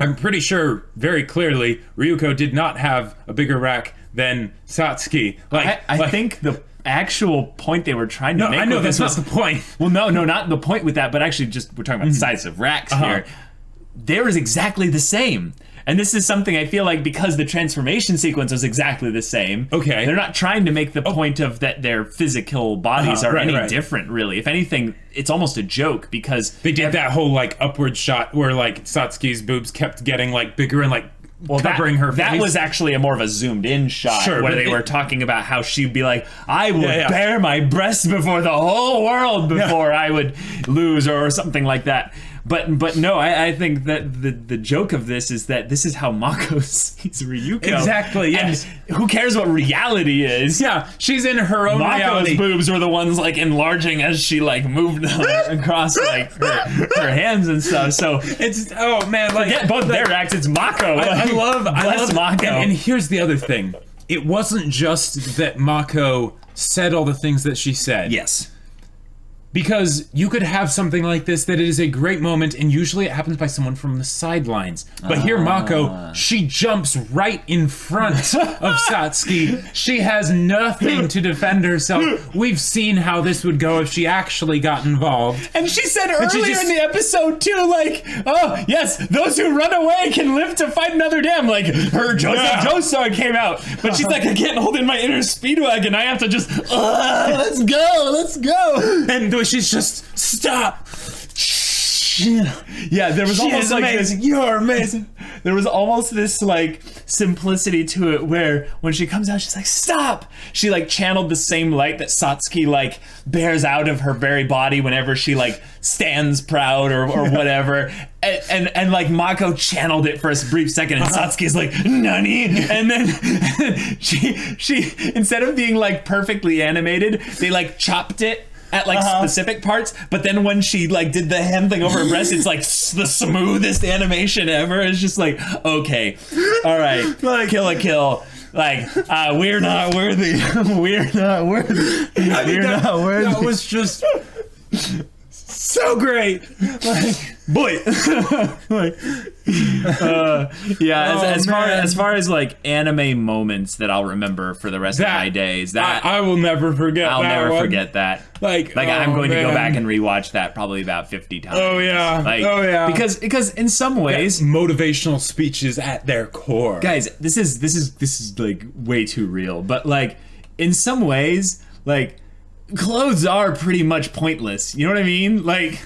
I'm pretty sure very clearly Ryuko did not have a bigger rack than Satsuki. Like I think the actual point they were trying to make. I know that's not the point. Well, no, not the point with that, but actually just we're talking about the size of racks here. There is exactly the same. And this is something I feel like because the transformation sequence was exactly the same. Okay. They're not trying to make the point of that their physical bodies are any different, really. If anything, it's almost a joke because they did that whole like upward shot where like Satsuki's boobs kept getting like bigger and like covering her face. That was actually a more of a zoomed in shot where they were talking about how she'd be like, I would bare my breasts before the whole world before I would lose or something like that. But no, I think that the joke of this is that this is how Mako sees Ryuko. Exactly, yes. And who cares what reality is? Yeah, she's in her own reality. Mako's boobs were the ones like enlarging as she like moved across like her hands and stuff. So it's like forget both their acts. It's Mako. I love Mako. And here's the other thing. It wasn't just that Mako said all the things that she said. Yes. Because you could have something like this that is a great moment, and usually it happens by someone from the sidelines. But here, Mako, she jumps right in front of Satsuki. She has nothing to defend herself. We've seen how this would go if she actually got involved. And she said earlier in the episode, too, like, oh, yes, those who run away can live to fight another dam. Like, her Joe song came out. But she's like, I can't hold in my inner speedwagon. I have to just, let's go. And she's just, stop. Yeah, there was almost like amazing. You're amazing. There was almost this like simplicity to it where when she comes out, she's like, stop. She like channeled the same light that Satsuki like bears out of her very body whenever she like stands proud or whatever. And like Mako channeled it for a brief second, and Satsuki's like, nani? And then she instead of being like perfectly animated, they like chopped it at like specific parts, but then when she like did the hand thing over her breast, it's like the smoothest animation ever. It's just like, okay, all right, like Kill la Kill. Like, we're not worthy. We're not worthy. We're not worthy. That was just so great. Like, boy. Like, yeah. As far as like anime moments that I'll remember for the rest of my days, that I will never forget. I'll never one. forget that. Like I'm going to go back and rewatch that probably about 50 times. Oh yeah. Like, because in some ways, motivational speeches at their core. Guys, this is like way too real. But like in some ways, like clothes are pretty much pointless. You know what I mean? Like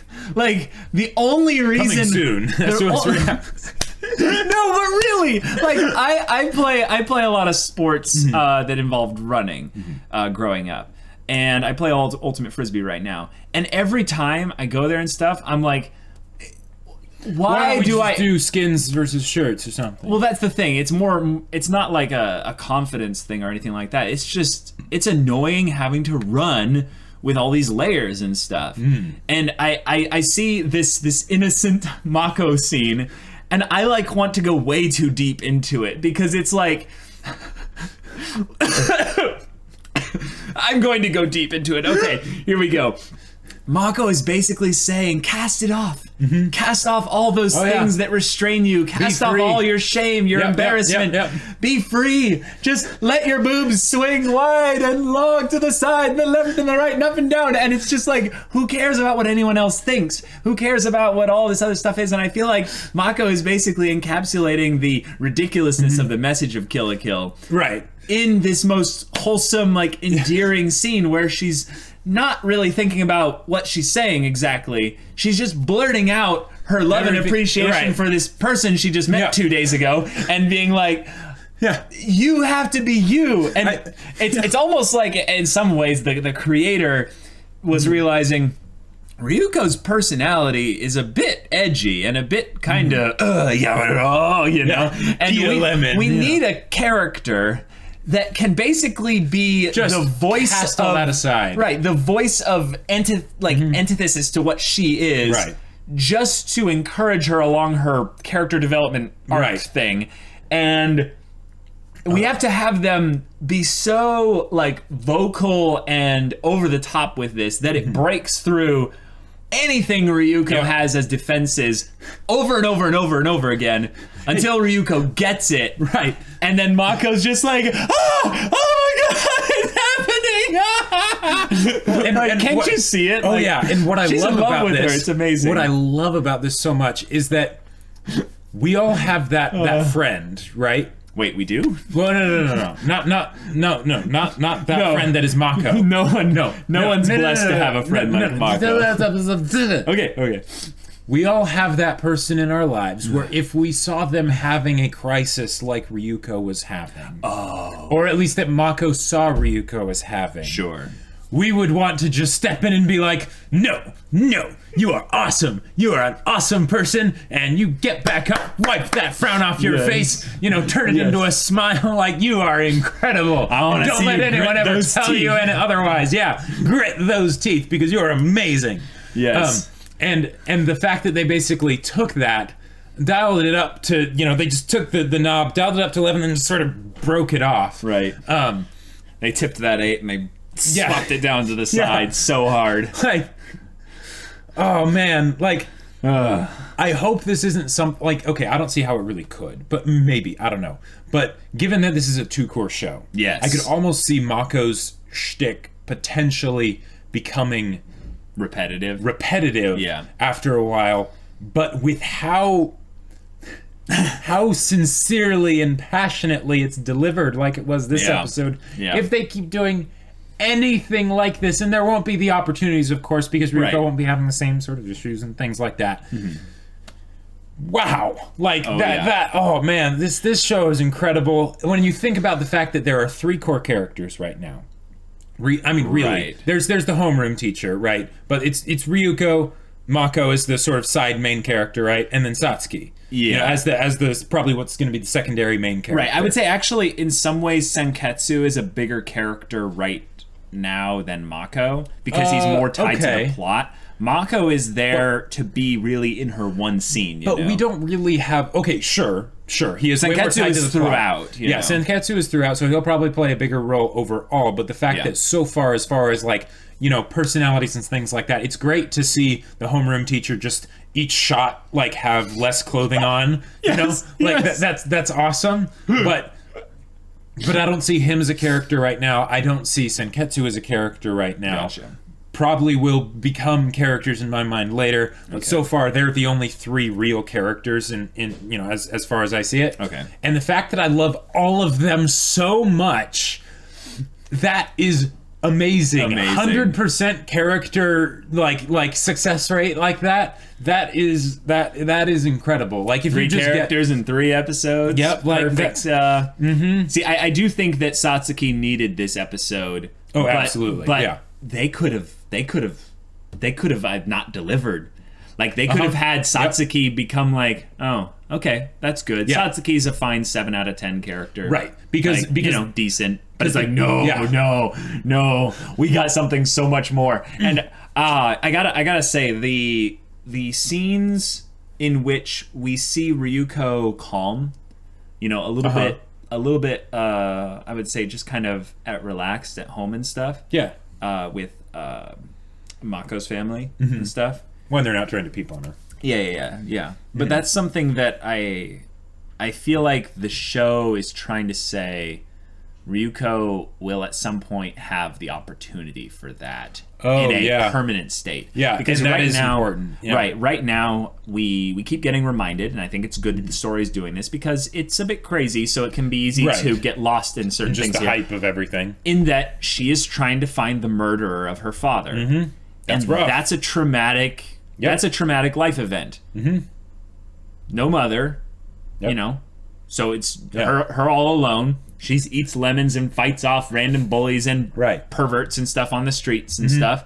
the only reason coming soon. That's what's No, but really, like I play a lot of sports that involved running growing up, and I play ultimate frisbee right now. And every time I go there and stuff, I'm like, why do I do skins versus shirts or something? Well, that's the thing. It's not like a confidence thing or anything like that. It's just, it's annoying having to run with all these layers and stuff. And I see this innocent Mako scene, and I like want to go way too deep into it because it's like I'm going to go deep into it. Okay, here we go. Mako is basically saying, cast it off. Cast off all those things that restrain you. Cast off all your shame, your embarrassment. Be free. Just let your boobs swing wide and long to the side, the left and the right, and up and down. And it's just like, who cares about what anyone else thinks? Who cares about what all this other stuff is? And I feel like Mako is basically encapsulating the ridiculousness of the message of Kill la Kill. Right. In this most wholesome, like, endearing scene where she's not really thinking about what she's saying exactly. She's just blurting out her love and appreciation for this person she just met 2 days ago and being like, you have to be you. And it's almost like, in some ways, the creator was realizing Ryuko's personality is a bit edgy and a bit kind of, you know? And we need a character that can basically be just the voice cast of all that aside. Right, the voice of antithesis to what she is, right, just to encourage her along her character development arc thing. And we have to have them be so like vocal and over the top with this that it breaks through anything Ryuko has as defenses over and over and over and over again until Ryuko gets it. Right. And then Mako's just like, oh my god, it's happening! And can't you see it? Oh, yeah. And what I love about this, it's amazing. What I love about this so much is that we all have that friend, right? Wait, we do? Well, no. Not that friend that is Mako. No one's blessed to have a friend like Mako. Okay. We all have that person in our lives where if we saw them having a crisis like Ryuko was having, or at least that Mako saw Ryuko as having, we would want to just step in and be like, no, you are awesome. You are an awesome person, and you get back up, wipe that frown off your face, turn it into a smile, like you are incredible. Don't let anyone ever tell you otherwise. Yeah, grit those teeth because you are amazing. Yes. And the fact that they basically took that, dialed it up to, they just took the knob, dialed it up to 11, and just sort of broke it off. Right. They tipped that 8 and they swapped it down to the side so hard. Oh man, like I hope this isn't some like okay, I don't see how it really could, but maybe, I don't know. But given that this is a 2-cour show, yes, I could almost see Mako's shtick potentially becoming repetitive after a while, but with how sincerely and passionately it's delivered like it was this episode. If they keep doing anything like this, and there won't be the opportunities, of course, because Ryuko won't be having the same sort of issues and things like that. Wow, like that oh man, this show is incredible when you think about the fact that there are 3 core characters right now. Really, there's the homeroom teacher, right? But it's Ryuko, Mako is the sort of side main character, right? And then Satsuki. You know, as the probably what's going to be the secondary main character. Right. I would say actually in some ways Senketsu is a bigger character right now than Mako because he's more tied to the plot. Mako is there to be really in her one scene, but we don't really have sure. He is Senketsu is throughout. Senketsu is throughout, so he'll probably play a bigger role overall, but the fact that so far as like, you know, personalities and things like that, it's great to see the homeroom teacher just each shot like have less clothing on, you know? Like that's awesome. But I don't see him as a character right now. I don't see Senketsu as a character right now. Gotcha. Probably will become characters in my mind later, but so far they're the only 3 real characters in you know, as far as I see it. Okay. And the fact that I love all of them so much, that is amazing. 100% character like success rate like that. That is incredible. Like if 3 you just characters in 3 episodes. Yep, like perfect. See, I do think that Satsuki needed this episode. Oh, absolutely. But they could have not delivered. Like they could have had Satsuki become like, oh, okay, that's good. Satsuki's a fine 7 out of 10 character, right? Because you know, decent. But it's like no, we got something so much more. And I gotta say the scenes in which we see Ryuko calm, you know, a little bit. I would say just kind of relaxed at home and stuff. Yeah. With Mako's family and stuff. When they're not trying to peep on her. Yeah. But that's something that I feel like the show is trying to say Ryuko will at some point have the opportunity for that in a permanent state. Yeah, because that right is now, important. Yeah. Right now we keep getting reminded, and I think it's good that the story is doing this because it's a bit crazy, so it can be easy to get lost in certain things. Just the hype of everything. In that she is trying to find the murderer of her father. That's rough. That's a traumatic. That's a traumatic life event. No mother, you know, so it's her all alone. She eats lemons and fights off random bullies and perverts and stuff on the streets and stuff.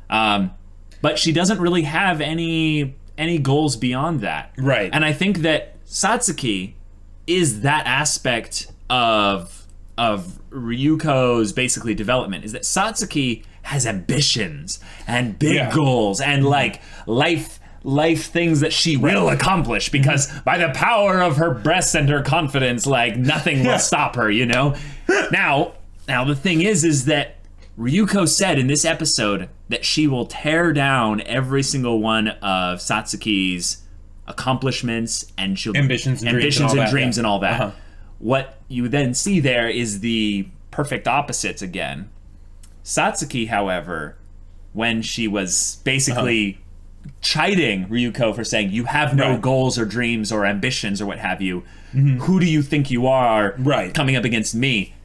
But she doesn't really have any goals beyond that. Right. And I think that Satsuki is that aspect of Ryuko's basically development, is that Satsuki has ambitions and big goals and like life things that she will accomplish because by the power of her breasts and her confidence, like nothing will stop her, you know? Now the thing is that Ryuko said in this episode that she will tear down every single one of Satsuki's accomplishments and ambitions and dreams and all that. What you then see there is the perfect opposites again. Satsuki, however, when she was basically chiding Ryuko for saying you have no goals or dreams or ambitions or what have you, who do you think you are coming up against me?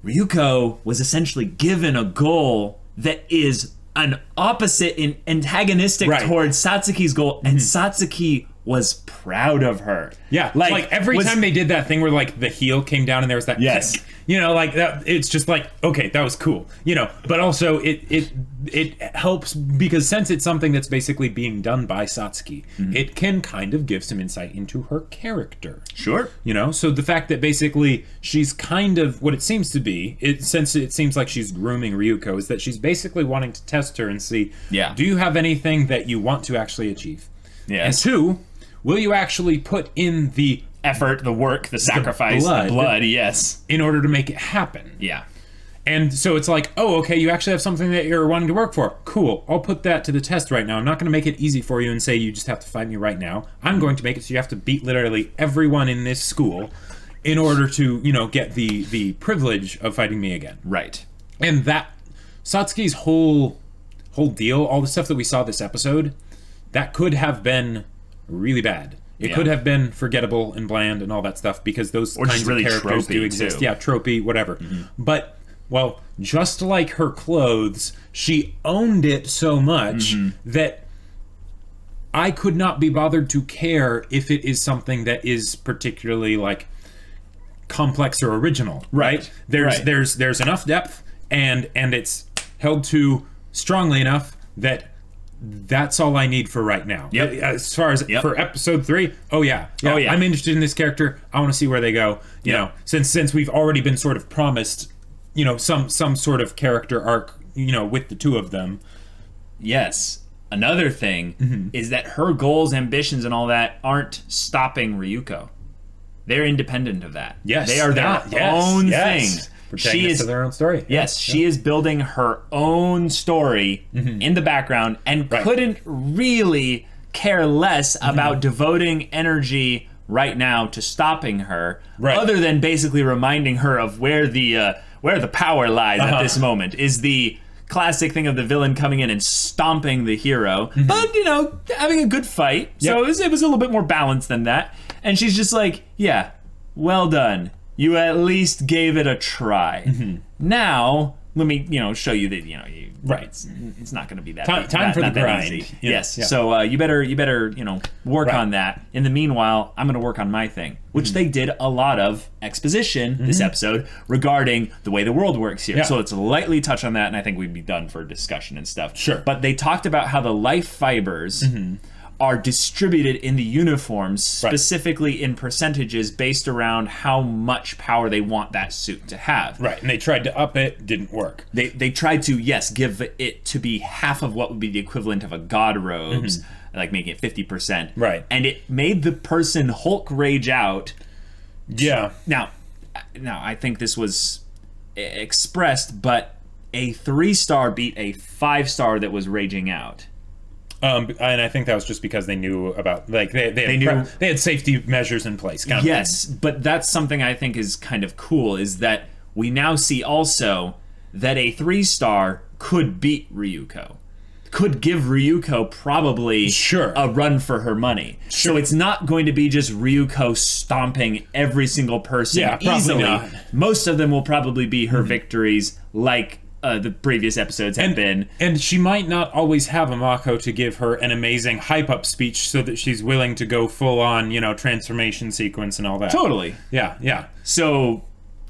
Ryuko was essentially given a goal that is an opposite and antagonistic towards Satsuki's goal, and Satsuki was proud of her. Yeah, like every time they did that thing where like the heel came down and there was that you know, like that, it's just like, okay, that was cool, you know, but also it helps because since it's something that's basically being done by Satsuki, it can kind of give some insight into her character. Sure. You know, so the fact that basically she's kind of what it seems to be, since it seems like she's grooming Ryuko, is that she's basically wanting to test her and see, do you have anything that you want to actually achieve? Yes. And 2, will you actually put in the effort, the work, the sacrifice, the blood, yes, in order to make it happen? Yeah. And so it's like, oh, okay, you actually have something that you're wanting to work for. Cool. I'll put that to the test right now. I'm not going to make it easy for you and say you just have to fight me right now. I'm going to make it so you have to beat literally everyone in this school in order to, you know, get the privilege of fighting me again. Right. And that Satsuki's whole deal, all the stuff that we saw this episode, that could have been really bad. It could have been forgettable and bland and all that stuff because those kinds of characters do exist. Too. Yeah, tropey, whatever. But, well, just like her clothes, she owned it so much that I could not be bothered to care if it is something that is particularly, like, complex or original. Right? There's enough depth and it's held to strongly enough that that's all I need for right now. Yep. As far as for episode 3, I'm interested in this character. I want to see where they go. You know, since we've already been sort of promised, you know, some sort of character arc, you know, with the two of them. Yes. Another thing is that her goals, ambitions, and all that aren't stopping Ryuko. They're independent of that. Yes. They are their own thing. She is their own story. Yes, she is building her own story in the background and couldn't really care less about devoting energy right now to stopping her, other than basically reminding her of where the power lies at this moment. Is the classic thing of the villain coming in and stomping the hero, but you know, having a good fight. So it was a little bit more balanced than that. And she's just like, yeah, well done. You at least gave it a try. Now, let me, you know, show you that, you know, it's not going to be that time for the grind. Easy. Yes. So you better, you know, work on that. In the meanwhile, I'm going to work on my thing, which they did a lot of exposition this episode regarding the way the world works here. So let's lightly touch on that, and I think we'd be done for discussion and stuff. Sure. But they talked about how the life fibers are distributed in the uniforms, specifically in percentages based around how much power they want that suit to have. Right, and they tried to up it, didn't work. They tried to, give it to be half of what would be the equivalent of a god robes, like making it 50%. Right. And it made the person Hulk rage out. Yeah. Now, I think this was expressed, but a 3-star beat a 5-star that was raging out. And I think that was just because they knew about, like, they had safety measures in place. Kind of yes, but that's something I think is kind of cool, is that we now see also that a 3-star could beat Ryuko. Could give Ryuko probably a run for her money. So it's not going to be just Ryuko stomping every single person easily. Not. Most of them will probably be her victories, like the previous episodes have been. And she might not always have a Mako to give her an amazing hype-up speech so that she's willing to go full-on, you know, transformation sequence and all that. Totally. Yeah. So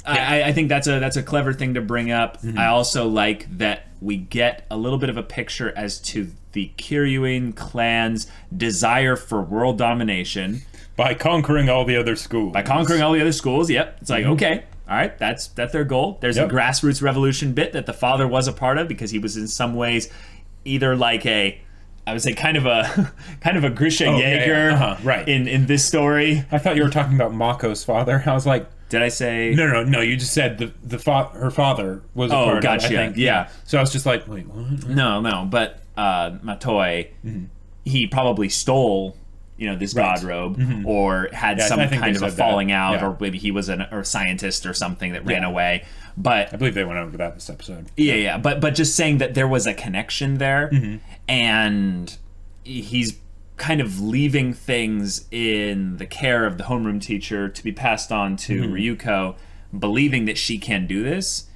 I think that's a clever thing to bring up. I also like that we get a little bit of a picture as to the Kiryuin clan's desire for world domination. By conquering all the other schools. Yep. It's like, okay. All right, that's their goal. There's a grassroots revolution bit that the father was a part of because he was in some ways either like I would say kind of a Grisha Jaeger in this story. I thought you were talking about Mako's father. I was like, did I say No, you just said her father was a part of it, I think. Yeah. So I was just like, wait, what? No, but Matoi, he probably stole, you know, this god robe, or had some kind of a falling out, or maybe he was a scientist or something that ran away. But I believe they went over that this episode. Yeah. But just saying that there was a connection there, and he's kind of leaving things in the care of the homeroom teacher to be passed on to Ryuko, believing that she can do this.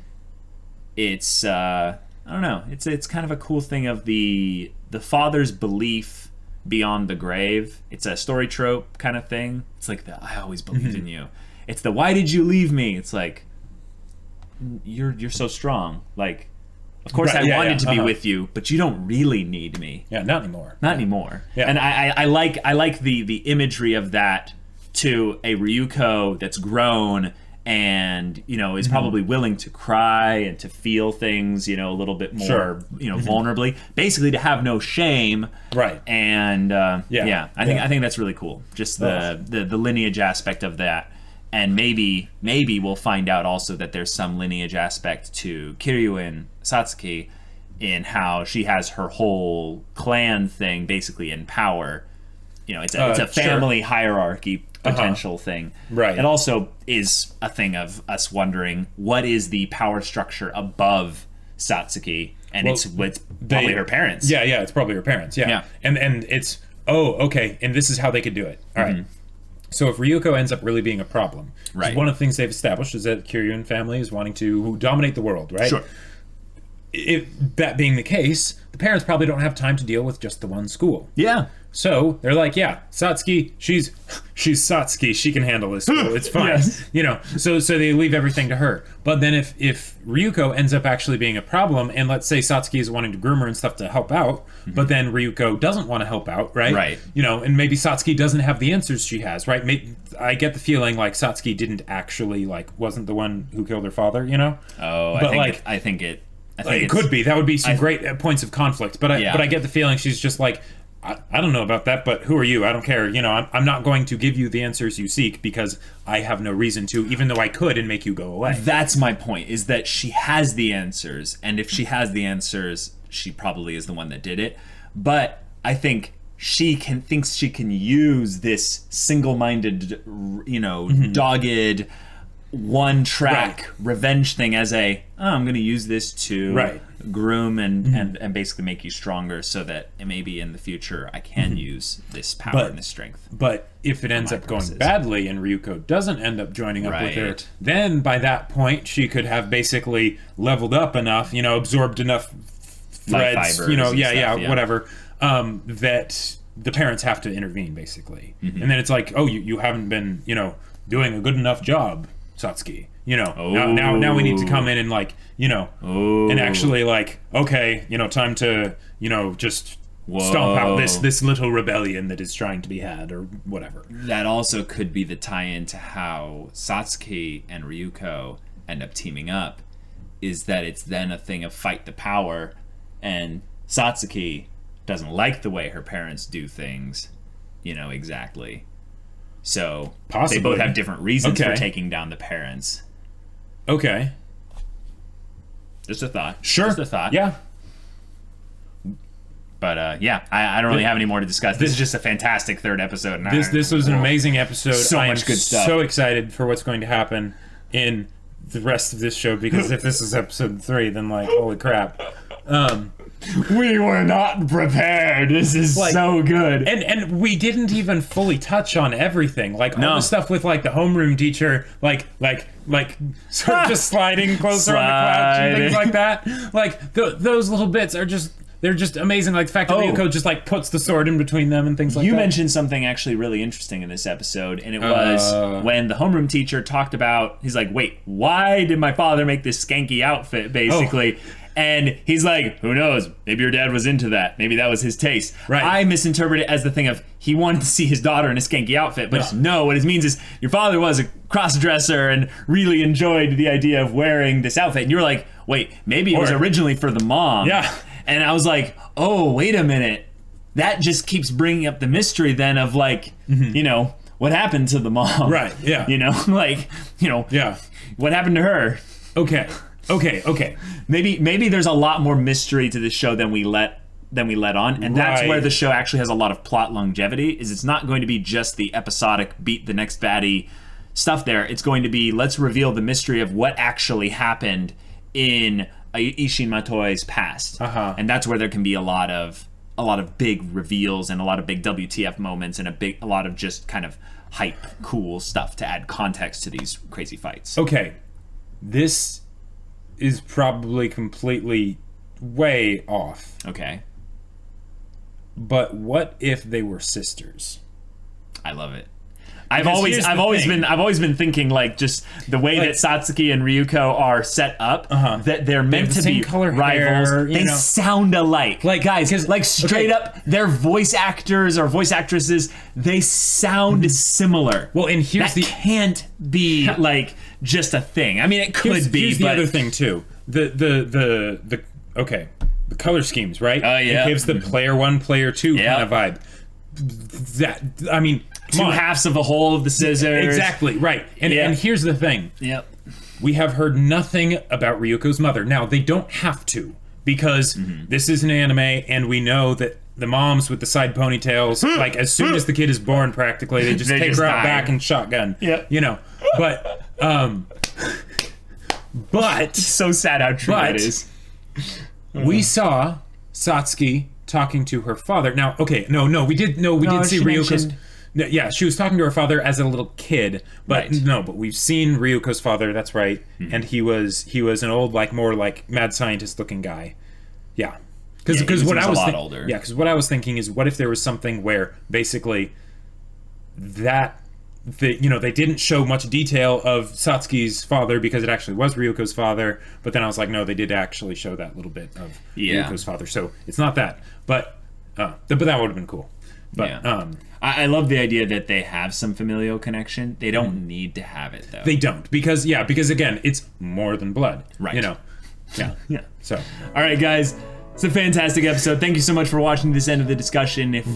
It's I don't know. It's kind of a cool thing of the father's belief beyond the grave. It's a story trope kind of thing. It's like I always believed in you. It's the why did you leave me? It's like you're so strong. Like, of course I wanted to be with you, but you don't really need me. Yeah, not anymore. Not anymore. Yeah. And I like the imagery of that to a Ryuko that's grown and, you know, is probably willing to cry and to feel things, you know, a little bit more, you know, vulnerably. Basically, to have no shame. Right. And I think that's really cool. Just the lineage aspect of that. And maybe we'll find out also that there's some lineage aspect to Kiryu and Satsuki in how she has her whole clan thing basically in power. You know, it's a family hierarchy potential thing. Right. It also is a thing of us wondering what is the power structure above Satsuki, and it's probably her parents. Yeah, it's probably her parents. Yeah. And it's okay, and this is how they could do it. All right. So if Ryuko ends up really being a problem, right. one of the things they've established is that Kiryuin family is wanting to dominate the world, right? Sure. If that being the case, the parents probably don't have time to deal with just the one school. Yeah. So they're like, yeah, Satsuki, she's Satsuki, she can handle this school. It's fine. Yes. You know, so they leave everything to her. But then if Ryuko ends up actually being a problem, and let's say Satsuki is wanting to groom her and stuff to help out, but then Ryuko doesn't want to help out, right? Right. You know, and maybe Satsuki doesn't have the answers she has, right? I get the feeling like Satsuki didn't actually, wasn't the one who killed her father, you know? Oh, but I think it could be. That would be some great points of conflict. But I get the feeling she's just like, I don't know about that, but who are you? I don't care. You know, I'm not going to give you the answers you seek because I have no reason to, even though I could and make you go away. That's my point, is that she has the answers, and if she has the answers, she probably is the one that did it. But I think she thinks she can use this single-minded, you know, dogged, one-track revenge thing as I'm going to use this to groom and basically make you stronger so that maybe in the future I can use this power and this strength. But if it ends up going badly and Ryuko doesn't end up joining up with her, then by that point she could have basically leveled up enough, you know, absorbed enough threads, you know, whatever, that the parents have to intervene basically. And then it's like, oh, you haven't been, you know, doing a good enough job, Satsuki. You know, now we need to come in and you know, and actually okay, you know, time to, you know, just stomp out this little rebellion that is trying to be had or whatever. That also could be the tie-in to how Satsuki and Ryuko end up teaming up, is that it's then a thing of fight the power, and Satsuki doesn't like the way her parents do things, you know, exactly. So possibly. They both have different reasons for taking down the parents. Okay. Just a thought. Sure. Just a thought. Yeah. But I don't really have any more to discuss. This is just a fantastic third episode. And this was an amazing episode. So much good stuff. So excited for what's going to happen in the rest of this show, because if this is episode 3, then holy crap. We were not prepared. This is so good. And we didn't even fully touch on everything. All the stuff with the homeroom teacher, sort of just sliding closer on the couch and things like that. Those little bits are they're just amazing. The fact that Ryuko just puts the sword in between them and things like that. You mentioned something actually really interesting in this episode, and it was when the homeroom teacher talked about, he's like, wait, why did my father make this skanky outfit, basically? And he's like, who knows? Maybe your dad was into that. Maybe that was his taste. Right. I misinterpret it as the thing of he wanted to see his daughter in a skanky outfit. But no, what it means is your father was a cross-dresser and really enjoyed the idea of wearing this outfit. And you were like, wait, maybe it was originally for the mom. Yeah. And I was like, oh, wait a minute. That just keeps bringing up the mystery then of you know, what happened to the mom? Right, yeah. You know, what happened to her? Okay. Maybe there's a lot more mystery to this show than we let on, and that's where the show actually has a lot of plot longevity. Is it's not going to be just the episodic beat the next baddie stuff there. It's going to be, let's reveal the mystery of what actually happened in Ishin Matoi's past, and that's where there can be a lot of big reveals and a lot of big WTF moments and a lot of just kind of hype, cool stuff to add context to these crazy fights. Okay, this is probably completely way off. Okay. But what if they were sisters? I love it. I've always been thinking just the way that Satsuki and Ryuko are set up, that they're meant to be rivals. Hair, they sound alike. Guys, straight up, they're voice actors or voice actresses. They sound similar. Well, and here's that can't be just a thing. I mean, it could be. Here's the other thing too. The color schemes, right? Oh yeah. It gives the player 1, player 2 kind of vibe. two halves of the whole of the scissors. Exactly, right. And here's the thing. Yep. We have heard nothing about Ryuko's mother. Now, they don't have to, because this is an anime, and we know that the moms with the side ponytails, like, as soon as the kid is born, practically, they just take her out back and shotgun. Yeah. You know, but... It's so sad how true that is. We saw Satsuki talking to her father. Now, okay, we did see Ryuko's... Yeah, she was talking to her father as a little kid, but but we've seen Ryuko's father. That's right, and he was an old, like, more like mad scientist looking guy. Yeah, because what I was older. Yeah, because what I was thinking is, what if there was something where basically they didn't show much detail of Satsuki's father because it actually was Ryuko's father, but then I was like, no, they did actually show that little bit of Ryuko's father, so it's not that, but that would have been cool. But I love the idea that they have some familial connection. They don't need to have it, though. They don't, because again, it's more than blood. Right. You know. Yeah. So, all right, guys, it's a fantastic episode. Thank you so much for watching this end of the discussion. If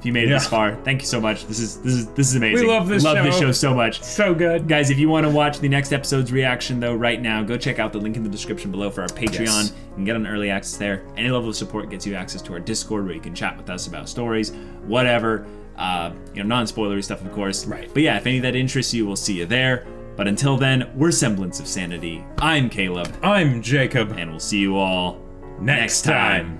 you made it this far, thank you so much. This is amazing. We love this show so much. So good. Guys, if you want to watch the next episode's reaction, though, right now, go check out the link in the description below for our Patreon. Yes. You can get on early access there. Any level of support gets you access to our Discord, where you can chat with us about stories, whatever. Non-spoilery stuff, of course. Right. But yeah, if any of that interests you, we'll see you there. But until then, we're Semblance of Sanity. I'm Caleb. I'm Jacob. And we'll see you all next time.